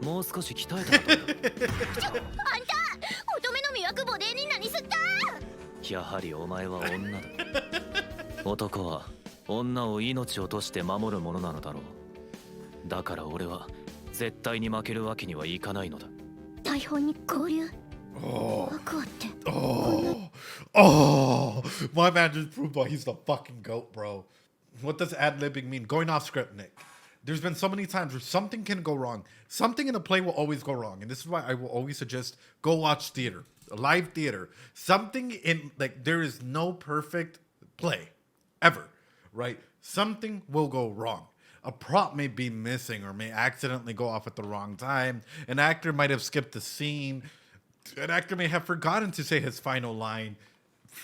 もう少し鍛えたらどうだ。あんた、乙女の魅惑ボデーに何すった。やはりお前は女だ。男は女を命を賭して守るものなのだろう。だから俺は絶対に負けるわけにはいかないのだ。台本に合流。アクアって。My man just proved why he's the fucking goat, bro. What does ad-libbing mean? Going off script, Nick. there's been so many times where something can go wrong. Something in a play will always go wrong. And this is why I will always suggest go watch theater, live theater. Something in, like, there is no perfect play ever, right? Something will go wrong. A prop may be missing or may accidentally go off at the wrong time. An actor might have skipped the scene. An actor may have forgotten to say his final line.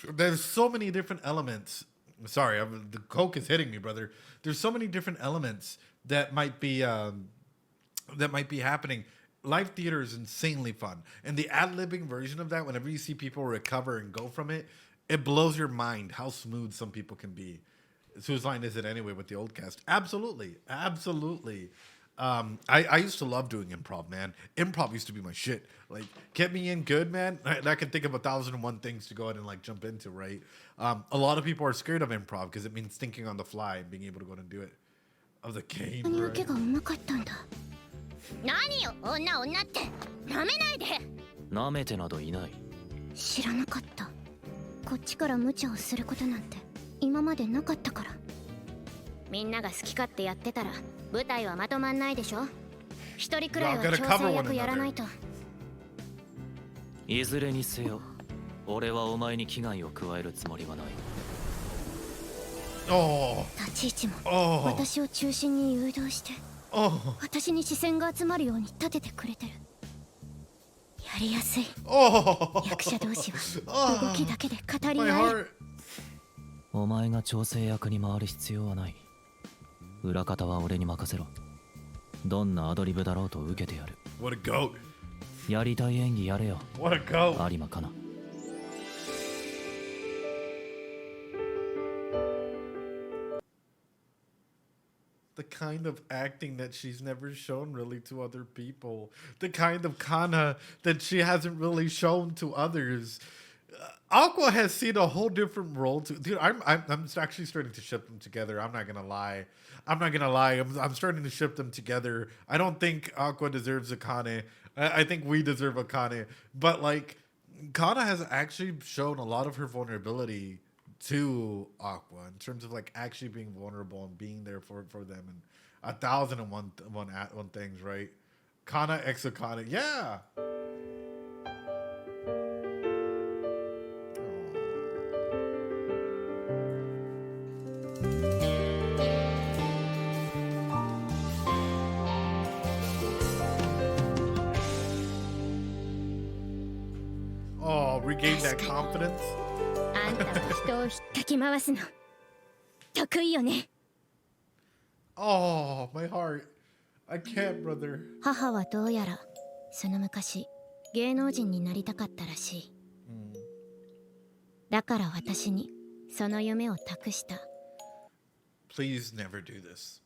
There's so many different elements. Sorry, the coke is hitting me, brother. There's so many different elements that might be happening. Live theater is insanely fun, and the ad-libbing version of that, whenever you see people recover and go from it, it blows your mind how smooth some people can be. So whose line is it anyway with the old cast? Absolutely, absolutely. I used to love doing improv, man. Improv used to be my shit. Like, get me in good, man. I can think of 1,001 things to go ahead and like jump into, right? A lot of people are scared of improv because it means thinking on the fly and being able to go and do it. Of the game, right? 何よ女女って舐めないで舐めてなどいない。知らなかった。こっちから無茶をすることなんて今までなかったから。みんなが好き勝手やってたら舞台はまとまんないでしょ。一人くらいは調整役やらないと。いずれにせよ、俺はお前に危害を加えるつもりはない。立ち位置も私を中心に誘導して、私に視線が集まるように立ててくれてる。やりやすい。役者同士は動きだけで語り合い。お前が調整役に回る必要はない。裏方は俺に任せろ。どんなアドリブだろうと受けてやる。What a goat. やりたい演技やれよ。What a goat. 有馬かな。The kind of acting that she's never shown really to other people. The kind of Kana that she hasn't really shown to others. Aqua has seen a whole different role to. Dude, I'm actually starting to ship them together. I'm not gonna lie. I'm starting to ship them together. I don't think Aqua deserves a Kane. I think we deserve a Kane. But like, Kana has actually shown a lot of her vulnerability to Aqua in terms of like actually being vulnerable and being there for them, and 1,001 things, right? Kana ex Kana, yeah. Oh, regain that confidence. あんたは人を引っかき回すの得意よね。Oh, my heart. I can't, brother. 母はどうやらその昔芸能人になりたかったらしい。だから私にその夢を託した。Please never do this.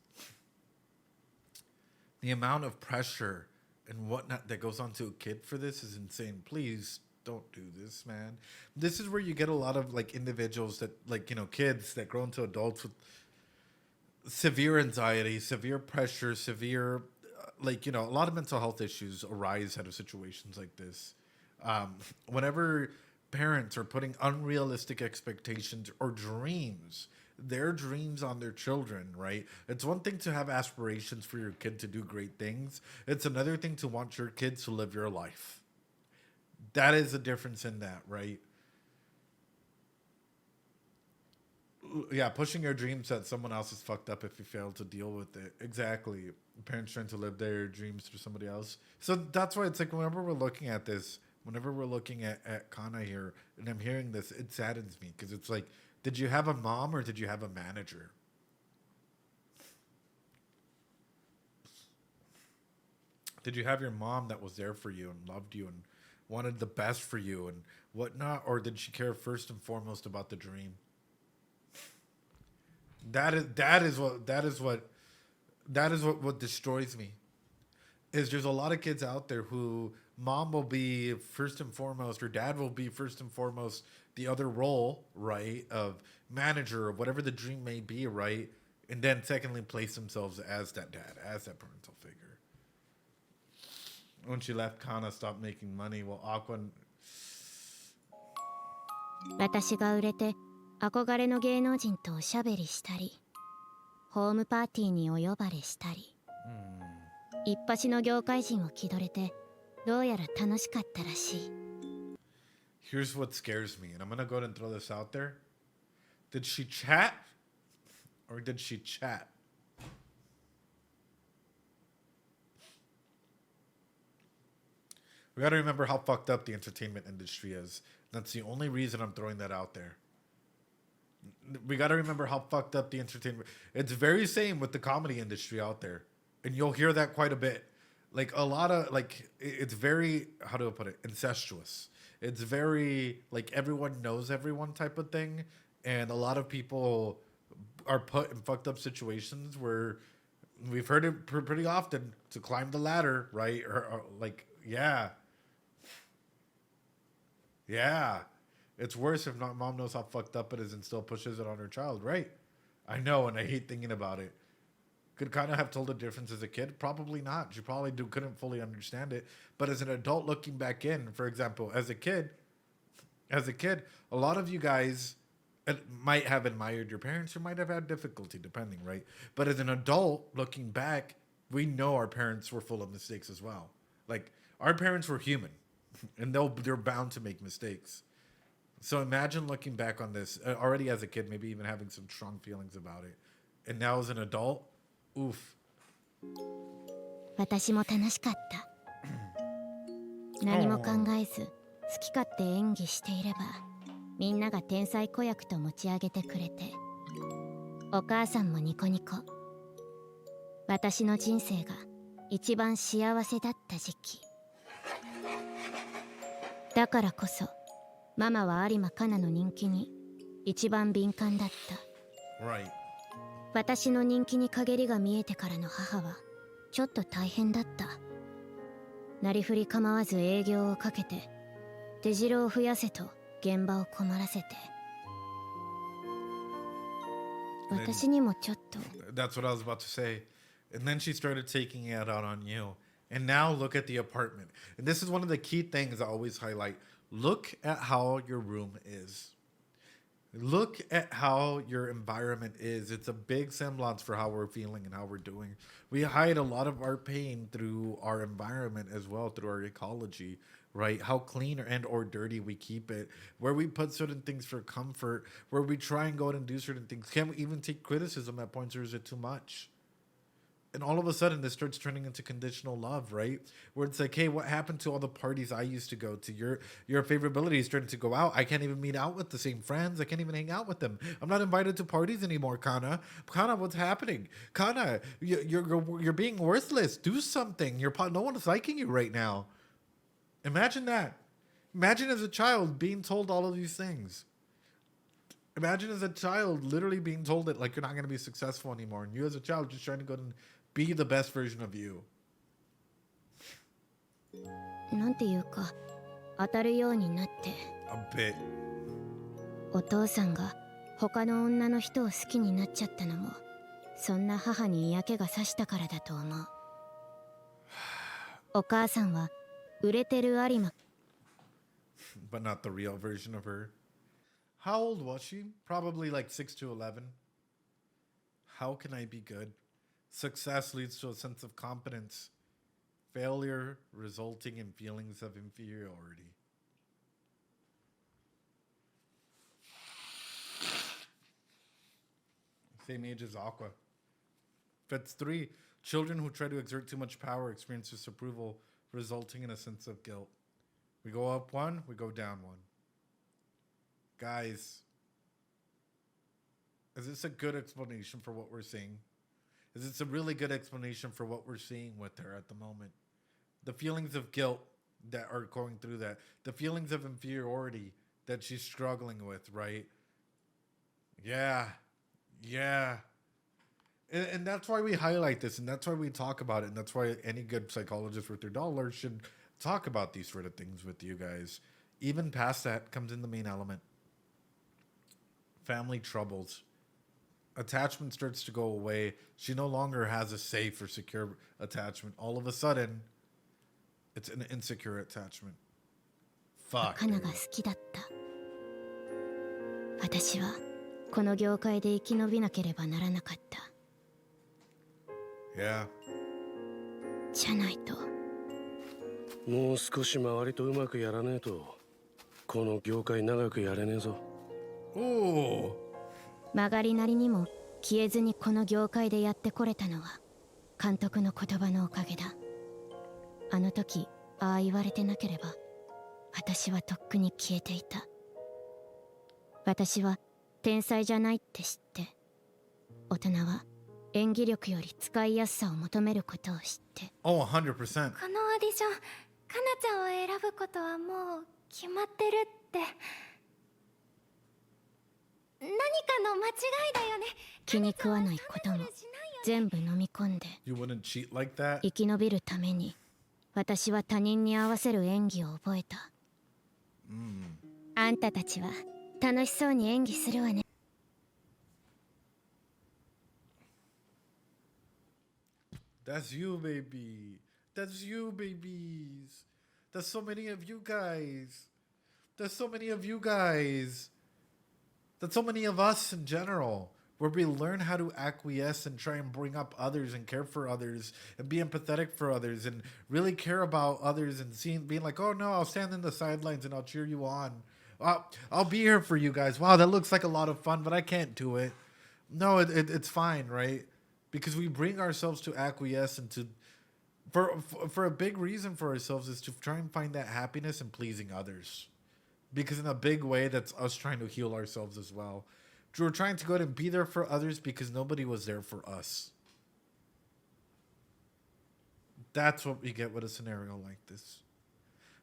The amount of pressure and whatnot that goes on to a kid for this is insane. Please don't do this, man. This is where you get a lot of like individuals that, like, you know, kids that grow into adults with severe anxiety, severe pressure, severe like, you know, a lot of mental health issues arise out of situations like this. Whenever parents are putting unrealistic expectations or dreams, their dreams on their children, right? It's one thing to have aspirations for your kid to do great things. It's another thing to want your kids to live your life. That is the difference in that, right? Yeah, pushing your dreams that someone else is fucked up if you fail to deal with it. Exactly. Parents trying to live their dreams through somebody else. So that's why it's like whenever we're looking at this, whenever we're looking at Kana here, and I'm hearing this, it saddens me because it's like, did you have a mom or did you have a manager? Did you have your mom that was there for you and loved you and wanted the best for you and whatnot, or did she care first and foremost about the dream? That is what destroys me. Is there's a lot of kids out there who mom will be first and foremost, or dad will be first and foremost the other role, right, of manager or whatever the dream may be, right, and then secondly place themselves as that dad, as that parental figure. When she left, Kana stopped making money. Well, Aqua. 私が売れて憧れの芸能人とおしゃべりしたり、ホームパーティーにお呼ばれしたり、一発の業界人を気取れてどうやら楽しかったらしい。 Here's what scares me, and I'm gonna go ahead and throw this out there. Did she chat? Or did she chat? We gotta remember how fucked up the entertainment industry is. That's the only reason I'm throwing that out there. We gotta remember how fucked up the entertainment. It's very same with the comedy industry out there, and you'll hear that quite a bit. Like a lot of like, it's very, how do I put it, incestuous. It's very like everyone knows everyone type of thing, and a lot of people are put in fucked up situations where we've heard it pretty often to climb the ladder, right? Or like, yeah. It's worse if not mom knows how fucked up it is and still pushes it on her child, right? I know, and I hate thinking about it. Could kind of have told the difference as a kid? Probably not. She probably couldn't fully understand it. But as an adult looking back in, for example, as a kid, a lot of you guys might have admired your parents or might have had difficulty, depending, right? But as an adult looking back, we know our parents were full of mistakes as well. Like, our parents were human, and they're bound to make mistakes. So imagine looking back on this, already as a kid, maybe even having some strong feelings about it. And now as an adult, oof. 私も楽しかった。何も考えず好き勝手演技していれば、みんなが天才子役と持ち上げてくれて、お母さんもニコニコ。私の人生が一番幸せだった時期。だからこそママは有馬カナの人気に一番敏感だった。 Right. 私の人気に陰りが見えてからの母はちょっと大変だった。なりふり構わず営業をかけて出城を増やせと現場を困らせて、私にもちょっと。 That's what I was about to say. And then she started taking it out on you. And now look at the apartment. And this is one of the key things I always highlight. Look at how your room is. Look at how your environment is. It's a big semblance for how we're feeling and how we're doing. We hide a lot of our pain through our environment as well, through our ecology, right? How clean and or dirty we keep it, where we put certain things for comfort, where we try and go out and do certain things. Can we even take criticism at points, or is it too much? And all of a sudden, this starts turning into conditional love, right? Where it's like, hey, what happened to all the parties I used to go to? Your favorability is starting to go out. I can't even meet out with the same friends. I can't even hang out with them. I'm not invited to parties anymore, Kana. Kana, what's happening? Kana, you're being worthless. Do something. No one's liking you right now. Imagine that. Imagine as a child being told all of these things. Imagine as a child literally being told that like you're not going to be successful anymore, and you as a child just trying to go and be the best version of you. なんていうか当たるようになって。 A bit. お父さんが他の女の人を好きになっちゃったのも、そんな母に嫌気がさしたからだと思う。お母さんは売れてる有馬。 But not the real version of her. How old was she? Probably like 6 to 11. How can I be good? Success leads to a sense of competence. Failure resulting in feelings of inferiority. Same age as Aqua. Fits 3. Children who try to exert too much power experience disapproval, resulting in a sense of guilt. We go up 1, we go down 1. Guys, is this a good explanation for what we're seeing? Is this a really good explanation for what we're seeing with her at the moment? The feelings of guilt that are going through that. The feelings of inferiority that she's struggling with, right? Yeah. And that's why we highlight this, and that's why we talk about it, and that's why any good psychologist worth their dollar should talk about these sort of things with you guys. Even past that comes in the main element. Family troubles. Attachment starts to go away. She no longer has a safe or secure attachment. All of a sudden, it's an insecure attachment. Fuck. カナが好きだった。私はこの業界で生き延びなければならなかった。Yeah. じゃないと。もう少し周りとうまくやらねえとこの業界長くやれねえぞ。 Ooh. 曲がりなりにも消えずにこの業界でやってこれたのは監督の言葉のおかげだ。あの時ああ言われてなければ私はとっくに消えていた。私は天才じゃないって知って、大人は演技力より使いやすさを求めることを知って。 Oh, 100%. このオーディションかなちゃんを選ぶことはもう決まってるって何かの間違いだよね。気に食わないことも全部飲み込んで You wouldn't cheat like that? 生き延びるために私は他人に合わせる演技を覚えた。あんたたちは楽しそうに演技するわね。 That's you, baby. That's you, babies. That's so many of you guys. There's so many of you guys. That's so many of us in general, where we learn how to acquiesce and try and bring up others and care for others and be empathetic for others and really care about others and being like, oh no, I'll stand in the sidelines and I'll cheer you on. I'll be here for you guys. Wow, that looks like a lot of fun, but I can't do it. No, it's fine, right? Because we bring ourselves to acquiesce and to, for a big reason for ourselves is to try and find that happiness in pleasing others. Because in a big way, that's us trying to heal ourselves as well. We're trying to go out and be there for others because nobody was there for us. That's what we get with a scenario like this.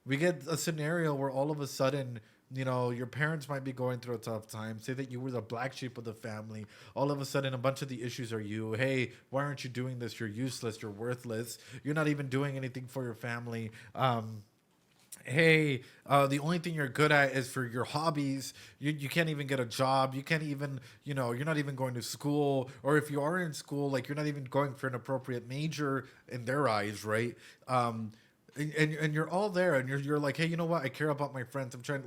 We get a scenario where all of a sudden, you know, your parents might be going through a tough time. Say that you were the black sheep of the family. All of a sudden, a bunch of the issues are you. Hey, why aren't you doing this? You're useless. You're worthless. You're not even doing anything for your family. Hey, the only thing you're good at is for your hobbies. You can't even get a job. You can't even, you know, you're not even going to school. Or if you are in school, like you're not even going for an appropriate major in their eyes, right? And you're all there, and you're like, hey, you know what? I care about my friends. I'm trying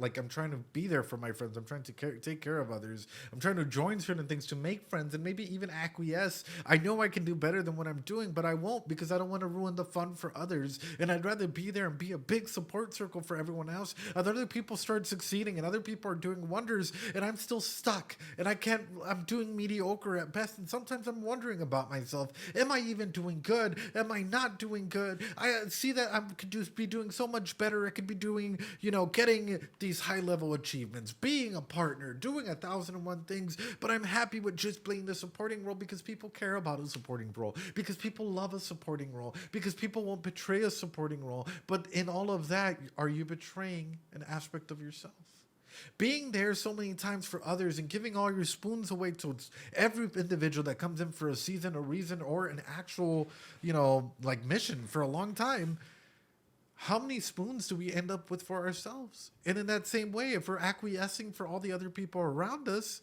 to be there for my friends. I'm trying to take care of others. I'm trying to join certain things to make friends and maybe even acquiesce. I know I can do better than what I'm doing, but I won't because I don't want to ruin the fun for others. And I'd rather be there and be a big support circle for everyone else. Other people start succeeding and other people are doing wonders, and I'm still stuck. And I'm doing mediocre at best. And sometimes I'm wondering about myself. Am I even doing good? Am I not doing good? I see that I'm could be doing so much better. I could be doing, you know, getting these high level achievements, being a partner, doing 1,001 things, but I'm happy with just playing the supporting role because people care about a supporting role, because people love a supporting role, because people won't betray a supporting role. But in all of that, are you betraying an aspect of yourself? Being there so many times for others and giving all your spoons away to every individual that comes in for a season, a reason, or an actual, you know, like mission for a long time. How many spoons do we end up with for ourselves? And in that same way, if we're acquiescing for all the other people around us,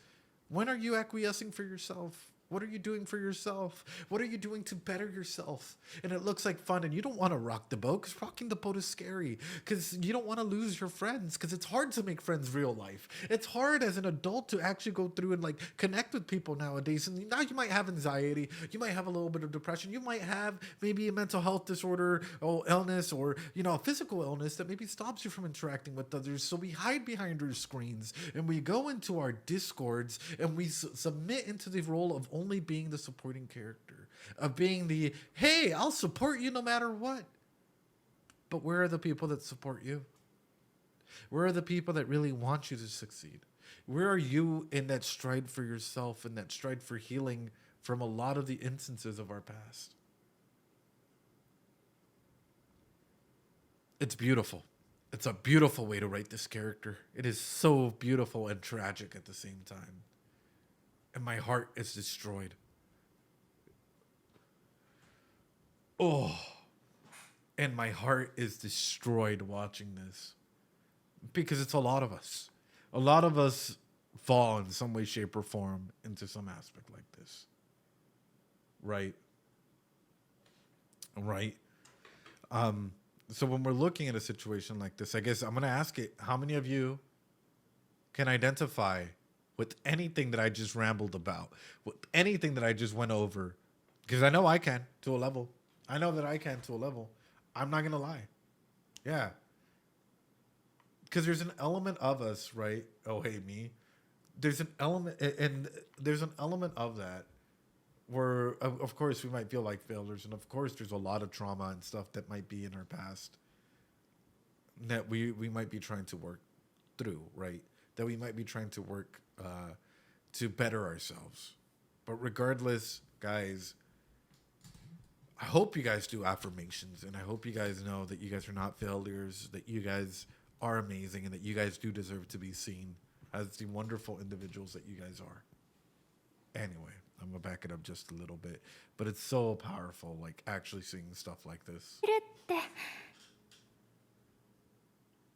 when are you acquiescing for yourself? What are you doing for yourself? What are you doing to better yourself? And it looks like fun, and you don't want to rock the boat because rocking the boat is scary, because you don't want to lose your friends, because it's hard to make friends real life. It's hard as an adult to actually go through and like connect with people nowadays. And now you might have anxiety, you might have a little bit of depression, you might have maybe a mental health disorder or illness, or, you know, a physical illness that maybe stops you from interacting with others. So we hide behind our screens and we go into our discords and we submit into the role of only being the supporting character, of being the, hey, I'll support you no matter what. But where are the people that support you? Where are the people that really want you to succeed? Where are you in that stride for yourself and that stride for healing from a lot of the instances of our past? It's beautiful. It's a beautiful way to write this character. It is so beautiful and tragic at the same time. And my heart is destroyed. Oh. And my heart is destroyed watching this. Because it's a lot of us. A lot of us fall in some way, shape, or form into some aspect like this. Right? Right? So when we're looking at a situation like this, I guess I'm going to ask it, how many of you can identify with anything that I just rambled about, with anything that I just went over Because I know I can to a level. I know that I can to a level. I'm not going to lie. Yeah. Because there's an element of us, right? Oh, hey, me. There's an element, and there's an element of that where, of course, we might feel like failures. And of course, there's a lot of trauma and stuff that might be in our past that we might be trying to work through, right? That we might be trying to work to better ourselves. But regardless, guys, I hope you guys do affirmations, and I hope you guys know that you guys are not failures, that you guys are amazing, and that you guys do deserve to be seen as the wonderful individuals that you guys are. Anyway, I'm gonna back it up just a little bit, but it's so powerful, like actually seeing stuff like this. いるって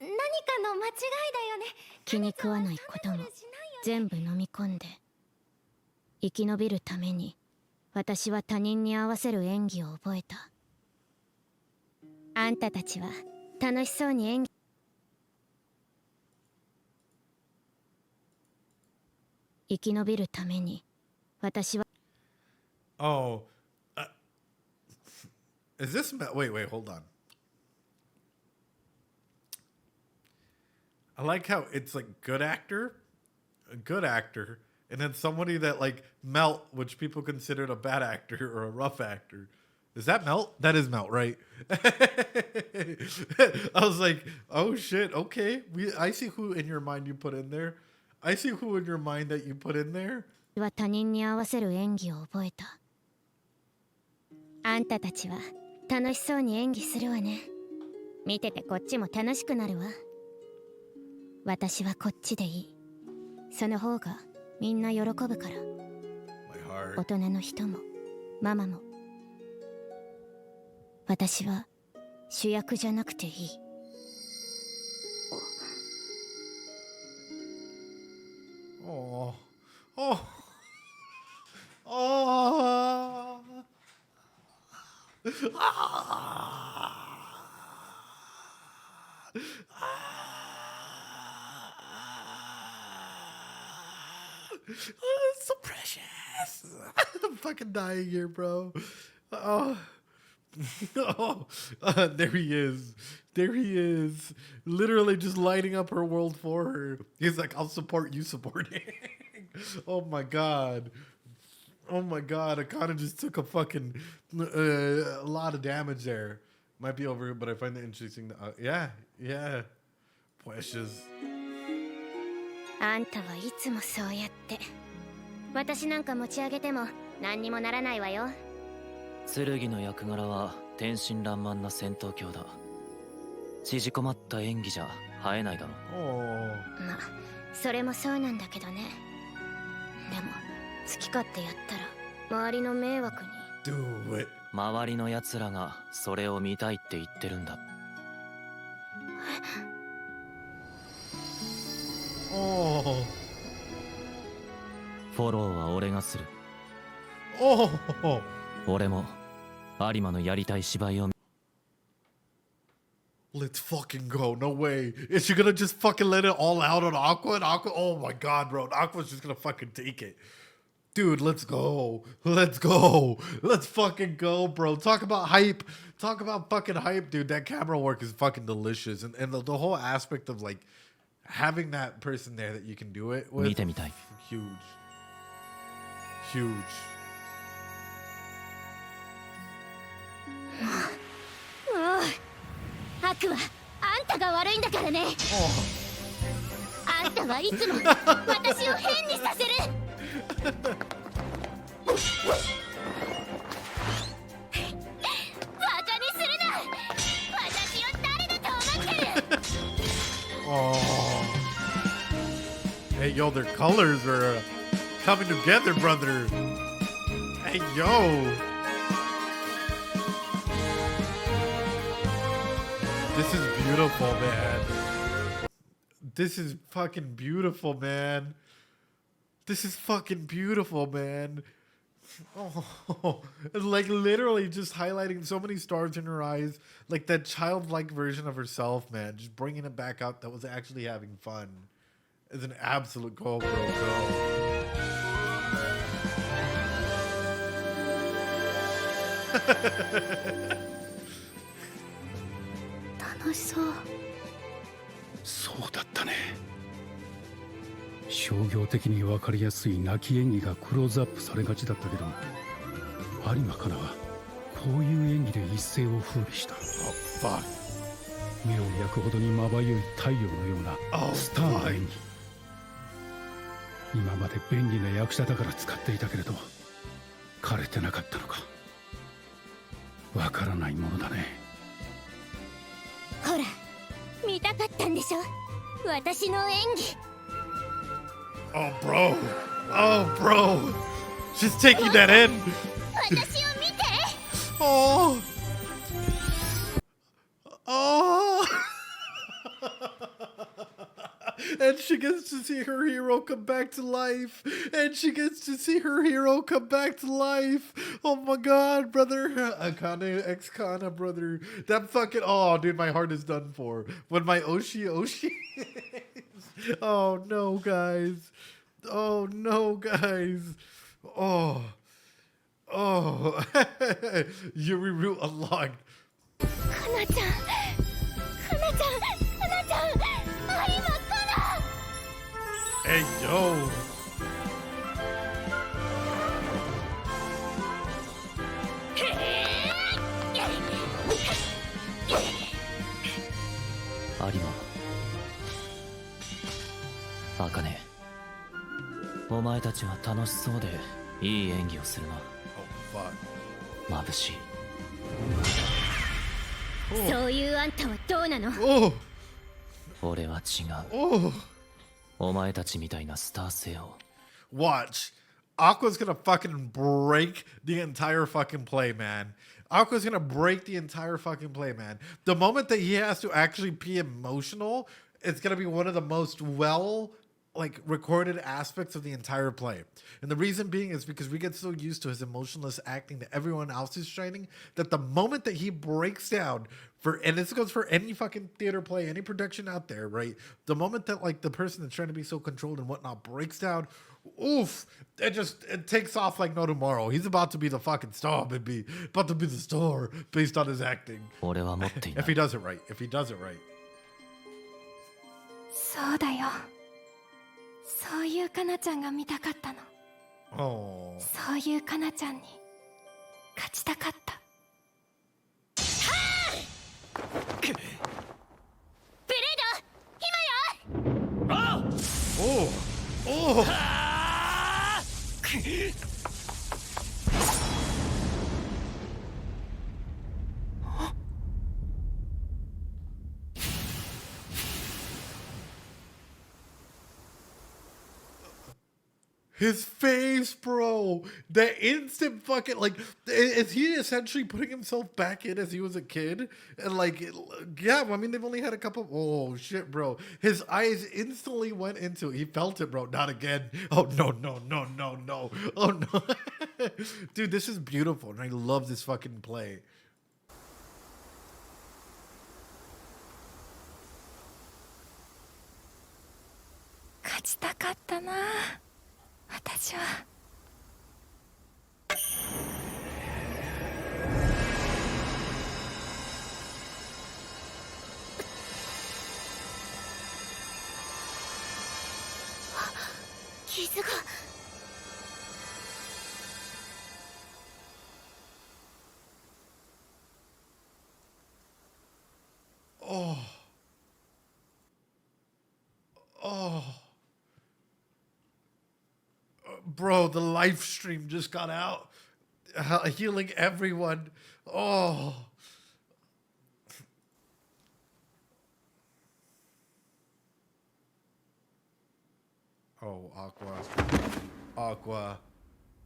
何かの間違いだよね。気に食わないことも全部飲み込んで生き延びるために私は他人に合わせる演技を覚えた。あんたたちは楽しそうに演技生き延びるために私は Oh, is this wait, hold on. I like how it's like a good actor, and then somebody that like Melt, which people considered a bad actor or a rough actor. Is that Melt? That is Melt, right? I was like, oh shit, okay. I see who in your mind you put in there. I see who in your mind that you put in there. は他人に合わせる演技を覚えた。あんたたちは楽しそうに演技するわね。見ててこっちも楽しくなるわ。私はこっちでいい。その方がみんな喜ぶから。大人の人もママも。私は主役じゃなくていい。Oh, oh, oh. Oh, it's so precious. I'm fucking dying here, bro. Oh. Oh, there he is. There he is. Literally just lighting up her world for her. He's like, I'll support you supporting. Oh my god. Oh my god. I kind of just took a fucking a lot of damage there. Might be over, but I find it interesting. Yeah. Precious. あんたはいつもそうやって。私なんか持ち上げても何にもならないわよ。剣の役柄は天真爛漫な戦闘狂だ。縮こまった演技じゃ映えないだろ。ま、それもそうなんだけどね。でも好き勝手やったら周りの迷惑に。Do it. 周りの奴らがそれを見たいって言ってるんだ。Oh. フォローは俺がする。Oh. 俺も有馬のやりたい芝居を。 Let's fucking go. No way. Is she gonna just fucking let it all out on Aqua? And Aqua, oh my god, bro. Aqua's just gonna fucking take it. Dude, let's go. Let's go. Let's fucking go, bro. Talk about hype. Talk about fucking hype, dude. That camera work is fucking delicious. And the whole aspect of like having that person there that you can do it with. 見てみたい。 Huge. Huge. 悪はあんたが悪いんだからね。あんたはいつも私を変にさせる。バカにするな。私を誰だと思ってる。Oh. Hey, yo, their colors are coming together, brother. Hey, yo. This is beautiful, man. This is fucking beautiful, man. This is fucking beautiful, man. Oh, like literally just highlighting so many stars in her eyes, like that childlike version of herself, man. Just bringing it back out that was actually having fun is an absolute goal, bro. 楽しそう。そうだったね。商業的に分かりやすい泣き演技がクローズアップされがちだったけど、有馬かなはこういう演技で一世を風靡した。目を焼くほどにまばゆい太陽のようなスターの演技。今まで便利な役者だから使っていたけれど、枯れてなかったのか。わからないものだね。ほら、見たかったんでしょ、私の演技。Oh, bro. Oh, bro. She's taking that in. 私を見て。Oh. Oh. And she gets to see her hero come back to life. And she gets to see her hero come back to life. Oh my god, brother. Akane, ex-Kana, brother. That fucking... Oh, dude, my heart is done for. When my Oshi... Oh, no, guys. Oh, no, guys. Oh. Oh. Yuri Root unlocked. かなちゃん、かなちゃん、かなちゃん、有馬かな。Hey, yo. 有馬、茜、お前たちは楽しそうでいい演技をするな。 Oh, fuck. 眩しい。そういうあんたはどうなの。 Oh. 俺は違う。 Oh. お前たちみたいなスター性を。 Watch. Aqua's gonna fucking break the entire fucking play, man. Aqua's gonna break the entire fucking play, man. The moment that he has to actually be emotional, it's gonna be one of the most recorded aspects of the entire play. And the reason being is because we get so used to his emotionless acting that everyone else is shining, that the moment that he breaks down and this goes for any fucking theater play, any production out there, right? The moment that the person that's trying to be so controlled and whatnot breaks down, oof, it takes off like no tomorrow. He's about to be the fucking star, baby. About to be the star based on his acting. 俺は持っていな If he い。 does it right. If he does it right. そうだよ。そういうかなちゃんが見たかったの。 Oh. そういうかなちゃんに勝ちたかった。ブレード、今よ。 Oh. Oh. His face, bro. The instant fucking is he essentially putting himself back in as he was a kid? And yeah, I mean they've only had a couple. Oh shit, bro. His eyes instantly went into. He felt it, bro. Not again. Oh no. Oh no, dude, this is beautiful, and I love this fucking play. 勝ちたかったな、私は。傷が。Oh. Oh. Bro, the live stream just got out, healing everyone. Oh. Oh, Aqua.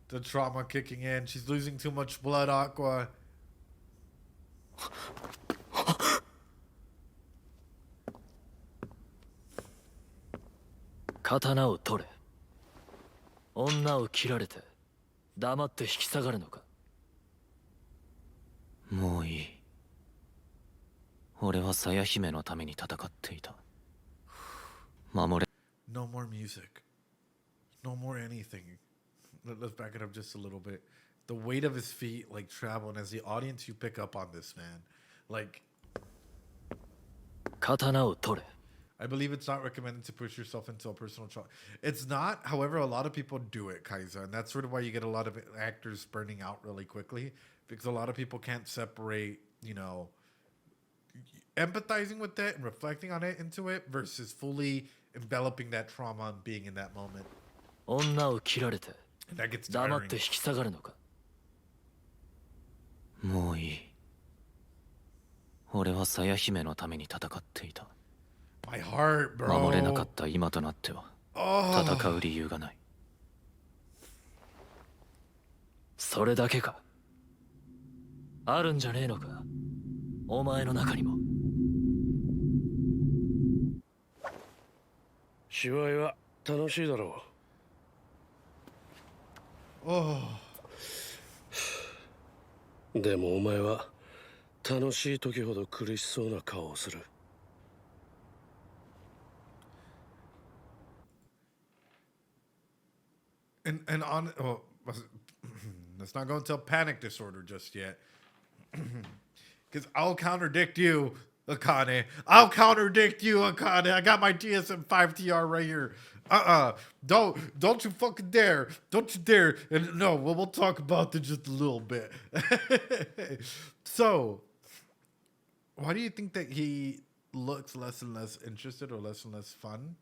The trauma kicking in. She's losing too much blood, Aqua. 刀を取れ。女を切られて黙って引き下がるのか。もういい。俺は鞘姫のために戦っていた。守れ。 No more music. No more anything. Let's back it up just a little bit. the weight of his feet like travel, and as the audience you pick up on this, man. Like, 刀を取れ。 I believe it's not recommended to push yourself into a personal trial. It's not, however, a lot of people do it, Kaiser, and that's sort of why you get a lot of actors burning out really quickly, because a lot of people can't separate, you know, empathizing with it and reflecting on it into it versus fully enveloping that trauma and being in that moment. 女を切られて And that gets 黙っ tiring. て引き下がるのか。もういい。俺は鞘姫のために戦っていた。 My heart, bro. 守れなかった今となっては Oh. 戦う理由がない。それだけか。あるんじゃねえのか。お前の中にも。芝居は楽しいだろ Oh. う。でもお前は楽しい時ほど苦しそうな顔をする。 And on, oh, let's not go into panic disorder just yet. Because I'll contradict you, Akane. I'll contradict you, Akane. I got my TSM5 TR right here. Don't you fucking dare. Don't you dare. And no, we'll talk about this just a little bit. So, why do you think that he looks less and less interested or less and less fun?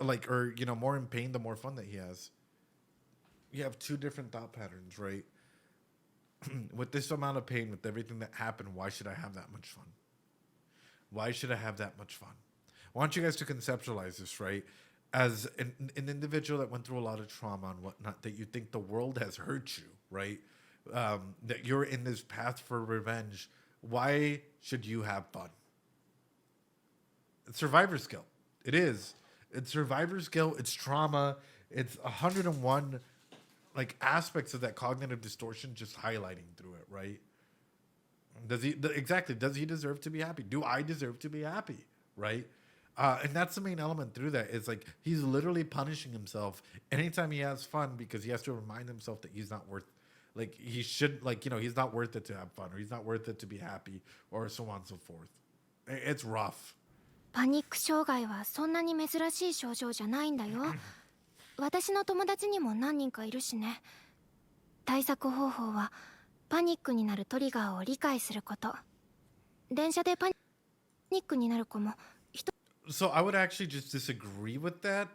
Like, or, you know, more in pain the more fun that he has. You have two different thought patterns, right? With this amount of pain, with everything that happened, why should I have that much fun? Why should I have that much fun? I want you guys to conceptualize this, right? As an individual that went through a lot of trauma and whatnot, that you think the world has hurt you, right? That you're in this path for revenge. Why should you have fun? It's survivor's guilt. It is. It's survivor's guilt. It's trauma. It's 101 like aspects of that cognitive distortion just highlighting through it, right? Does he exactly? Does he deserve to be happy? Do I deserve to be happy? Right? And that's the main element through that. Is like he's literally punishing himself anytime he has fun because he has to remind himself that he's not worth. Like he should, like, you know, he's not worth it to have fun, or he's not worth it to be happy, or so on and so forth. It's rough. パニック障害はそんなに珍しい症状じゃないんだよ。私の友達にも何人かいるしね。対策方法はパニックになるトリガーを理解すること。電車でパニックになる子も。 So I would actually just disagree with that,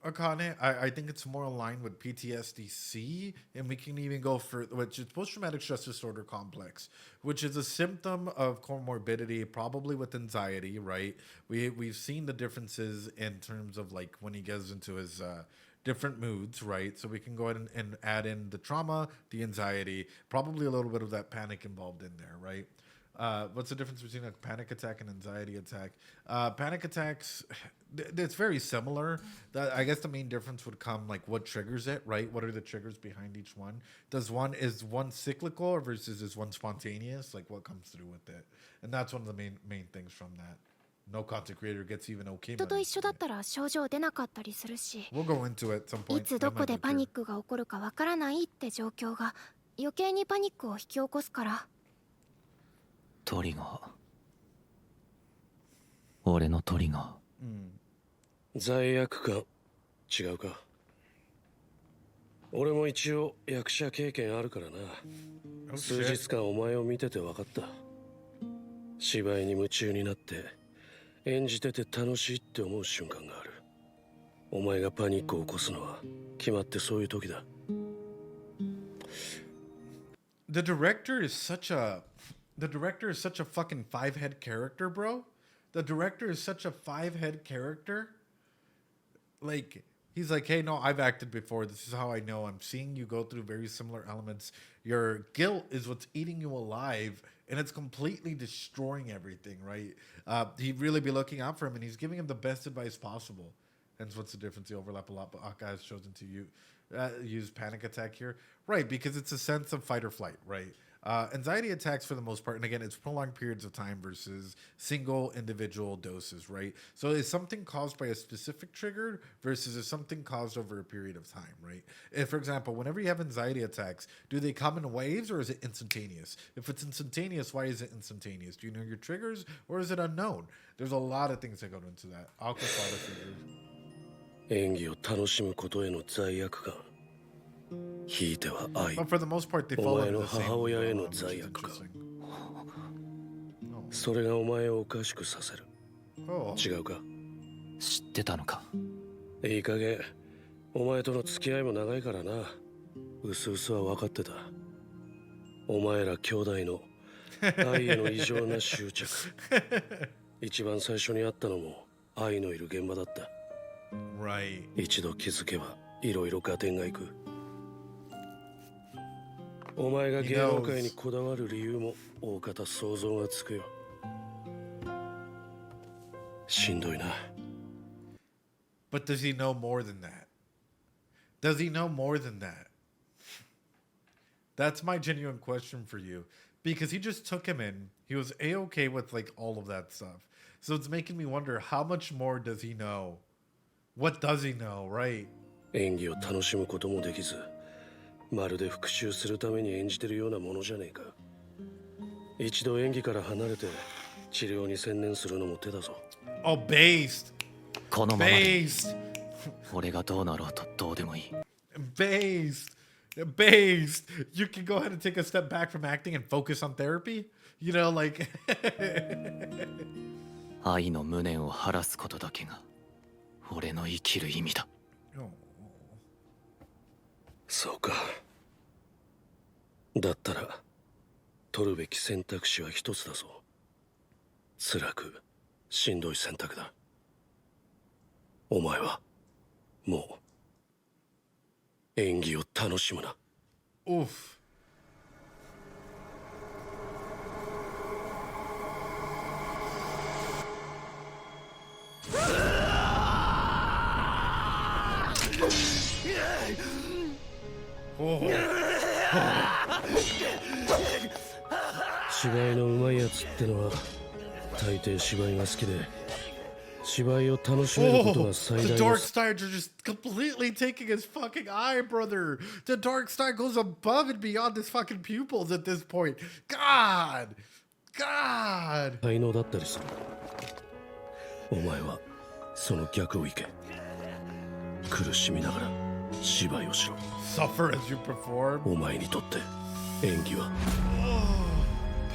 Akane. I think it's more aligned with PTSD-C, and we can even go for which is post-traumatic stress disorder complex, which is a symptom of comorbidity, probably with anxiety, right? We've seen the differences in terms of like when he gets into his different moods, right? So we can go ahead and add in the trauma, the anxiety, probably a little bit of that panic involved in there, right? What's the difference between a panic attack and anxiety attack? Panic attacks, it's very similar. I guess the main difference would come like what triggers it, right? What are the triggers behind each one? Is one cyclical or versus is one spontaneous? Like what comes through with it? And that's one of the main things from that. No content creator gets even okay. 人と一緒だったら症状出なかったりするし。 We'll go into it at some point. いつどこでパニックが起こるかわからないって状況が余計にパニックを引き起こすから。 トリガー。俺のトリガー。罪悪感違うか。俺も一応役者経験あるからな。数日間お前を見てて分かった。芝居に夢中になって演じてて楽しいって思う瞬間がある。お前がパニックを起こすのは決まってそういう時だ。The director is such a fucking five-head character, bro. The director is such a five-head character. Like, he's like, hey, no, I've acted before. This is how I know. I'm seeing you go through very similar elements. Your guilt is what's eating you alive, and it's completely destroying everything, right? He'd really be looking out for him, and he's giving him the best advice possible. Hence, what's the difference? The overlap a lot, but Aka has chosen to use panic attack here. Right, because it's a sense of fight or flight, right? Anxiety attacks, for the most part, and again, it's prolonged periods of time versus single individual doses, right? So is something caused by a specific trigger versus is something caused over a period of time, right? If, for example, whenever you have anxiety attacks, do they come in waves or is it instantaneous? If it's instantaneous, why is it instantaneous? Do you know your triggers or is it unknown? There's a lot of things that go into that. Aquafada figures. 演技を楽しむことへの罪悪感。ひいては愛。 But for the most part, they お fall 前 into の the same 母親への which is 罪悪感。 interesting. それがお前をおかしくさせる。 Oh. 違うか。知ってたのか。いい加減、お前との付き合いも長いからな。うすうすは分かってた。お前ら兄弟の愛への異常な執着。一番最初に会ったのも愛のいる現場だった。 Right. 一度気づけばいろいろ合点がいく。お前が芸能界にこだわる理由も大方想像がつくよ。しんどいな。 But does he know more than that? Does he know more than that? That's my genuine question for you. Because he just took him in. He was A-okay with like all of that stuff. So it's making me wonder, how much more does he know? What does he know, right? 演技を楽しむこともできず、まるで復讐するために演じてるようなものじゃねえか。一度演技から離れて治療に専念するのも手だぞ。 Oh, based. このままで Based. 俺がどうなろうとどうでもいい。 Based. Based. You can go ahead and take a step back from acting and focus on therapy. You know, like. 愛の無念を晴らすことだけが俺の生きる意味だ。そうか。だったら取るべき選択肢は一つだぞ。辛くしんどい選択だ。お前はもう演技を楽しむな。 Oof. Oh. 芝居のうまいやつってのは大抵芝居が好きで芝居を楽しめること Oh, が最 the 大の Dark Star are just completely taking his fucking eye, brother. The Dark Star goes above and beyond his fucking pupils at this point. God. God. 才能だったりする。お前はその逆をいけ。苦しみながら芝居をしろ。 Suffer as you perform. お前にとって演技は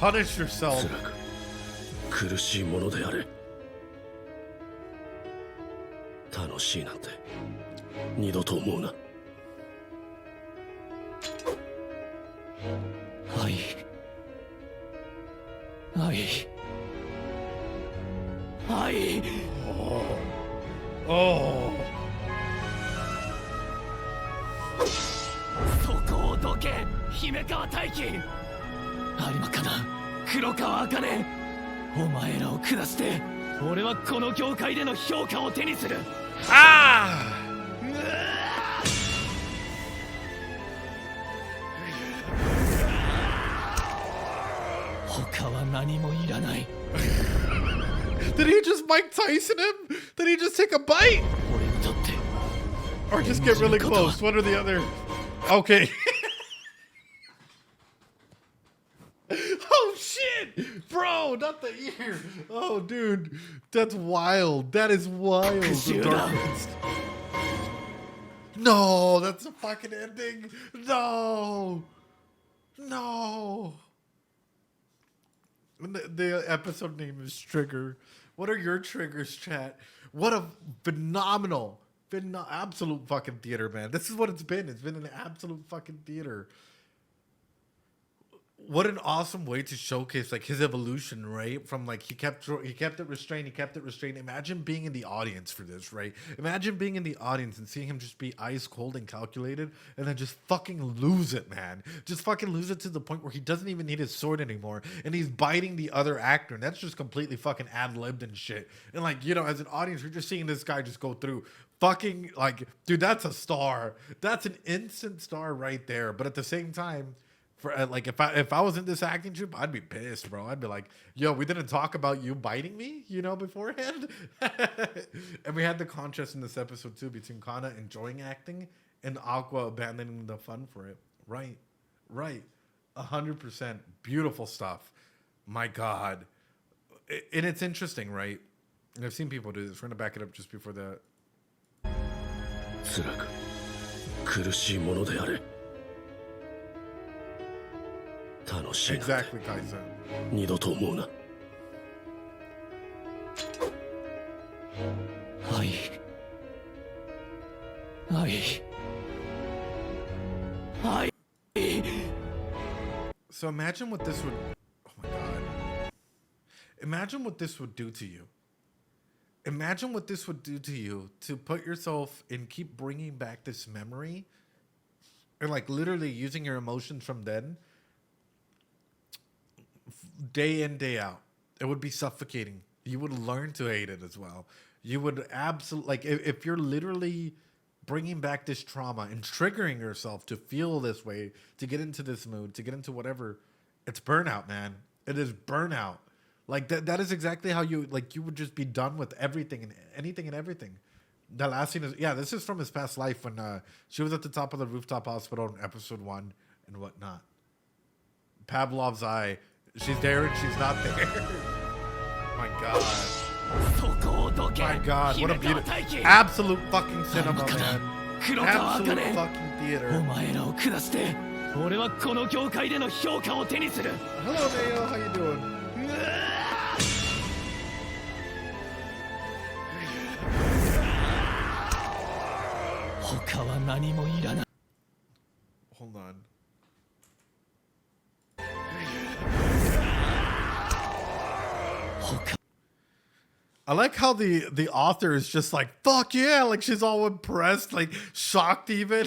Punish yourself. 辛く苦しいものであれ。楽しいなんて二度と思うな。愛 Oh. そこをどけ姫川大輝。有馬かな黒川茜。お前らを下して俺はこの業界での評価を手にする。 Ah. 他は何もいらない。 Did he just Mike Tyson him? Did he just take a bite? 俺にとって Or just get really close? One or the other. Okay. Oh shit! Bro, not the ear. Oh dude. That's wild. That is wild. The darkness. No, that's a fucking ending. No. No. The episode name is Trigger. What are your triggers, chat? What a phenomenal, absolute fucking theater, man. This is what it's been. It's been an absolute fucking theater. What an awesome way to showcase like his evolution, right? From like he kept it restrained. Imagine being in the audience for this, right? Imagine being in the audience and seeing him just be ice cold and calculated, and then just fucking lose it, man. Just fucking lose it to the point where he doesn't even need his sword anymore, and he's biting the other actor, and that's just completely fucking ad-libbed and shit. And like, you know, as an audience, you're just seeing this guy just go through fucking like, dude, that's a star. That's an instant star right there. But at the same time, For like if I was in this acting troupe, I'd be pissed, bro. I'd be like, yo, we didn't talk about you biting me, beforehand. And we had the contrast in this episode too between Kana enjoying acting and Aqua abandoning the fun for it. Right. 100%. Beautiful stuff. My God. And it's interesting, right? And I've seen people do this. We're gonna back it up just before the. 辛く苦しいものであれ。楽しいなんて Exactly, Kaizen. 二度と思うな。はい。So imagine what this would. Oh my God. Imagine what this would do to you. Imagine what this would do to you to put yourself and keep bringing back this memory and like literally using your emotions from then day in, day out. It would be suffocating. You would learn to hate it as well. You would absolutely, like, if you're literally bringing back this trauma and triggering yourself to feel this way, to get into this mood, to get into whatever, it's burnout, man. It is burnout. Like that is exactly how you would just be done with everything and anything and everything. The last scene is, this is from his past life when she was at the top of the rooftop hospital in episode 1 and whatnot. Pavlov's eye. She's there and she's not there. My God. My God, what a beautiful, absolute fucking cinema, man. Absolute fucking theater. お前らを下して俺はこの業界での評価を手にする。 Hello, Mayo. How you doing? Hold on. I like how the author is just like, fuck yeah, like she's all impressed, like shocked even.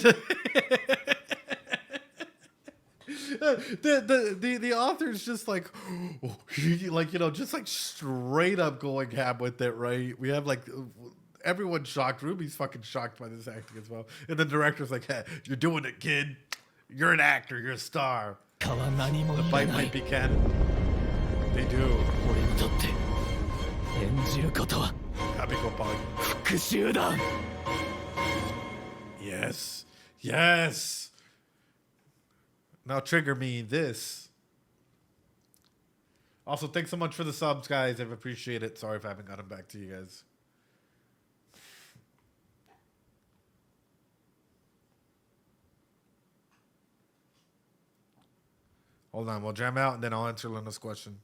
The author is just like, just like straight up going ham with it, right? We have like everyone's shocked. Ruby's fucking shocked by this acting as well. And the director's like, hey, you're doing it, kid. You're an actor. You're a star. The fight might be canon. They do. 演じることは Happy go bug. 復讐だ。 Yes. Yes. Now trigger me this. Also, thanks so much for the subs, guys. I appreciate it. Sorry if I haven't gotten back to you guys. Hold on. We'll jam out and then I'll answer Linda's question.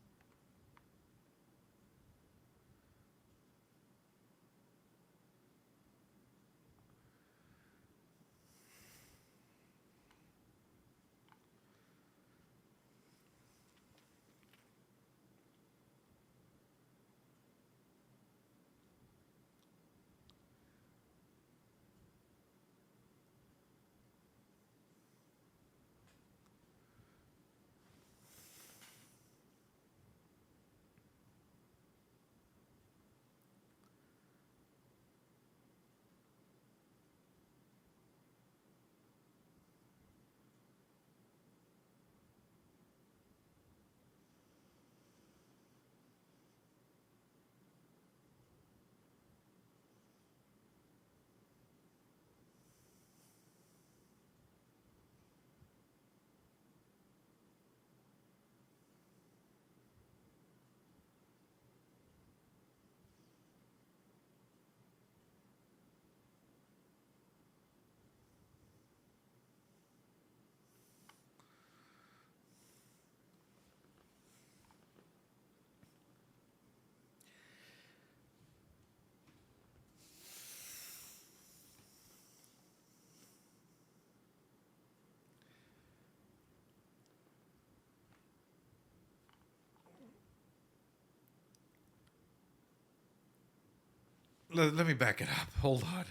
Let me back it up. Hold on.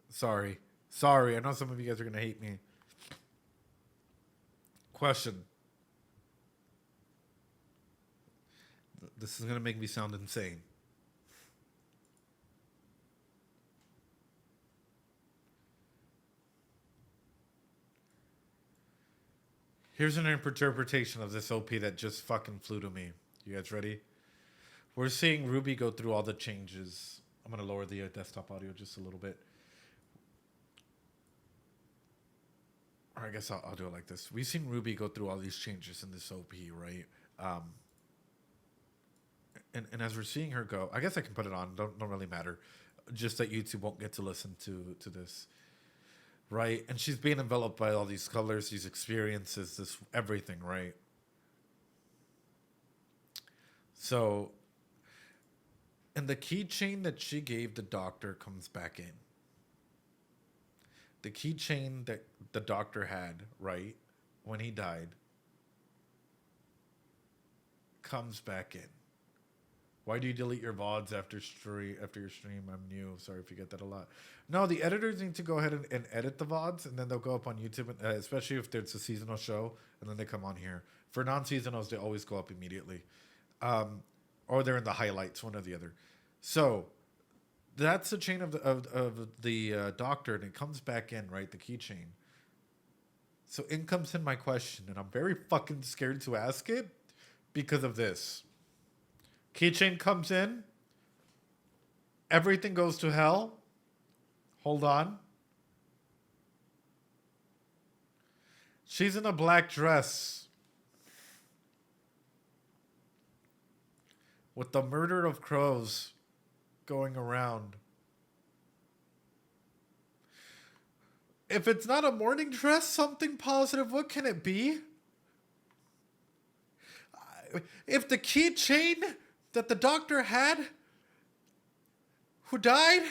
Sorry. I know some of you guys are going to hate me. Question. This is going to make me sound insane. Here's an interpretation of this OP that just fucking flew to me. You guys ready? We're seeing Ruby go through all the changes. I'm going to lower the desktop audio just a little bit. Or I guess I'll do it like this. We've seen Ruby go through all these changes in this OP, right? And as we're seeing her go, I guess I can put it on. Don't really matter. Just that YouTube won't get to listen to this, right? And she's being enveloped by all these colors, these experiences, this everything, right? So, and the keychain that she gave the doctor comes back in. The keychain that the doctor had, right, when he died, comes back in. Why do you delete your VODs after your stream? I'm new. Sorry if you get that a lot. No, the editors need to go ahead and edit the VODs, and then they'll go up on YouTube, especially if it's a seasonal show, and then they come on here. For non-seasonals, they always go up immediately. Or they're in the highlights, one or the other. So that's the chain of the doctor, and it comes back in, right? The keychain. So in comes in my question, and I'm very fucking scared to ask it because of this. Keychain comes in. Everything goes to hell. Hold on. She's in a black dress with the murder of crows going around. If it's not a morning dress, something positive, what can it be? If the keychain that the doctor had, who died,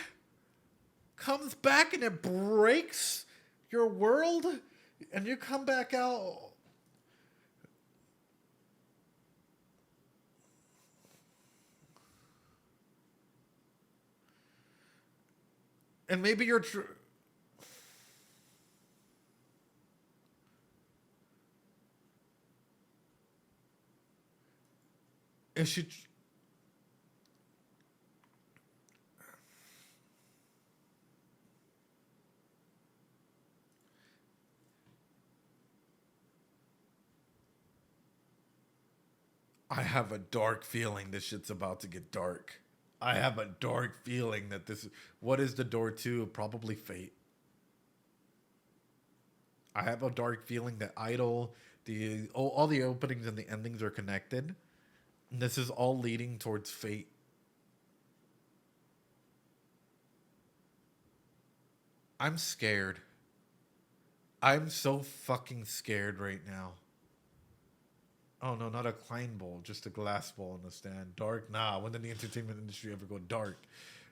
comes back and it breaks your world, and you come back out. And maybe you're is she I have a dark feeling this shit's about to get dark. I have a dark feeling that this is... What is the door to? Probably fate. I have a dark feeling that Idol, all the openings and the endings are connected. And this is all leading towards fate. I'm scared. I'm so fucking scared right now. Oh no, not a Klein bowl, just a glass bowl in the stand. Dark? Nah, when did the entertainment industry ever go dark?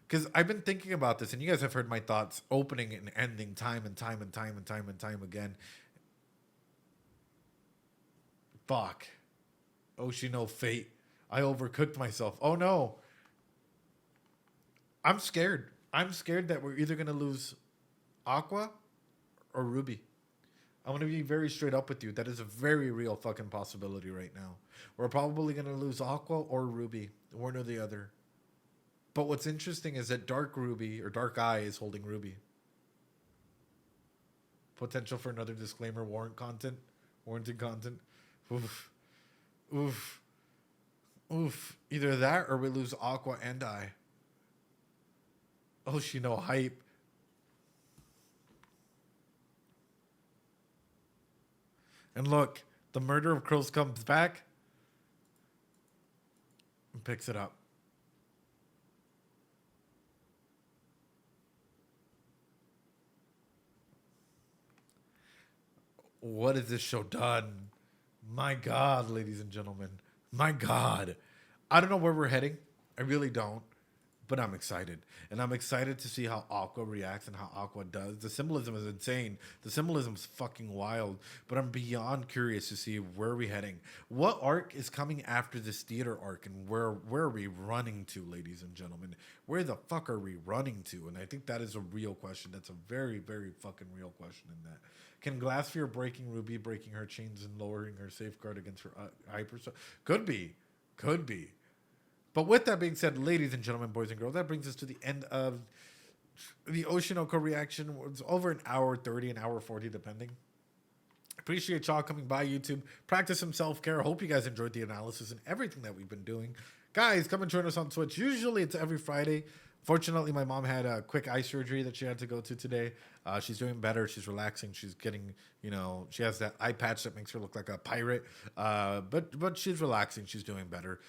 Because I've been thinking about this, and you guys have heard my thoughts opening and ending time and time and time and time and time again. Fuck. Oshi, no fate. I overcooked myself. Oh no. I'm scared. I'm scared that we're either going to lose Aqua or Ruby. I'm going to be very straight up with you. That is a very real fucking possibility right now. We're probably going to lose Aqua or Ruby. One or the other. But what's interesting is that Dark Ruby, or Dark Eye, is holding Ruby. Potential for another disclaimer, warranted content. Oof. Oof. Oof. Either that or we lose Aqua and Eye. Oh, she no hype. And look, the murder of crows comes back and picks it up. What has this show done? My God, ladies and gentlemen. My God. I don't know where we're heading. I really don't. But I'm excited. And I'm excited to see how Aqua reacts and how Aqua does. The symbolism is insane. The symbolism is fucking wild. But I'm beyond curious to see where are we heading. What arc is coming after this theater arc? And where are we running to, ladies and gentlemen? Where the fuck are we running to? And I think that is a real question. That's a very, very fucking real question in that. Can Glassphere breaking Ruby, breaking her chains and lowering her safeguard against her hyper... Could be. Could be. But with that being said, ladies and gentlemen, boys and girls, that brings us to the end of the Oshinoko reaction. It's over an hour 30, an hour 40, depending. Appreciate y'all coming by YouTube. Practice some self-care. Hope you guys enjoyed the analysis and everything that we've been doing. Guys, come and join us on Twitch. Usually it's every Friday. Fortunately, my mom had a quick eye surgery that she had to go to today. She's doing better. She's relaxing. She's getting, she has that eye patch that makes her look like a pirate. But she's relaxing. She's doing better.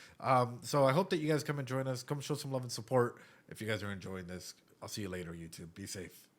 So I hope that you guys come and join us. Come show some love and support if you guys are enjoying this. I'll see you later, YouTube. Be safe.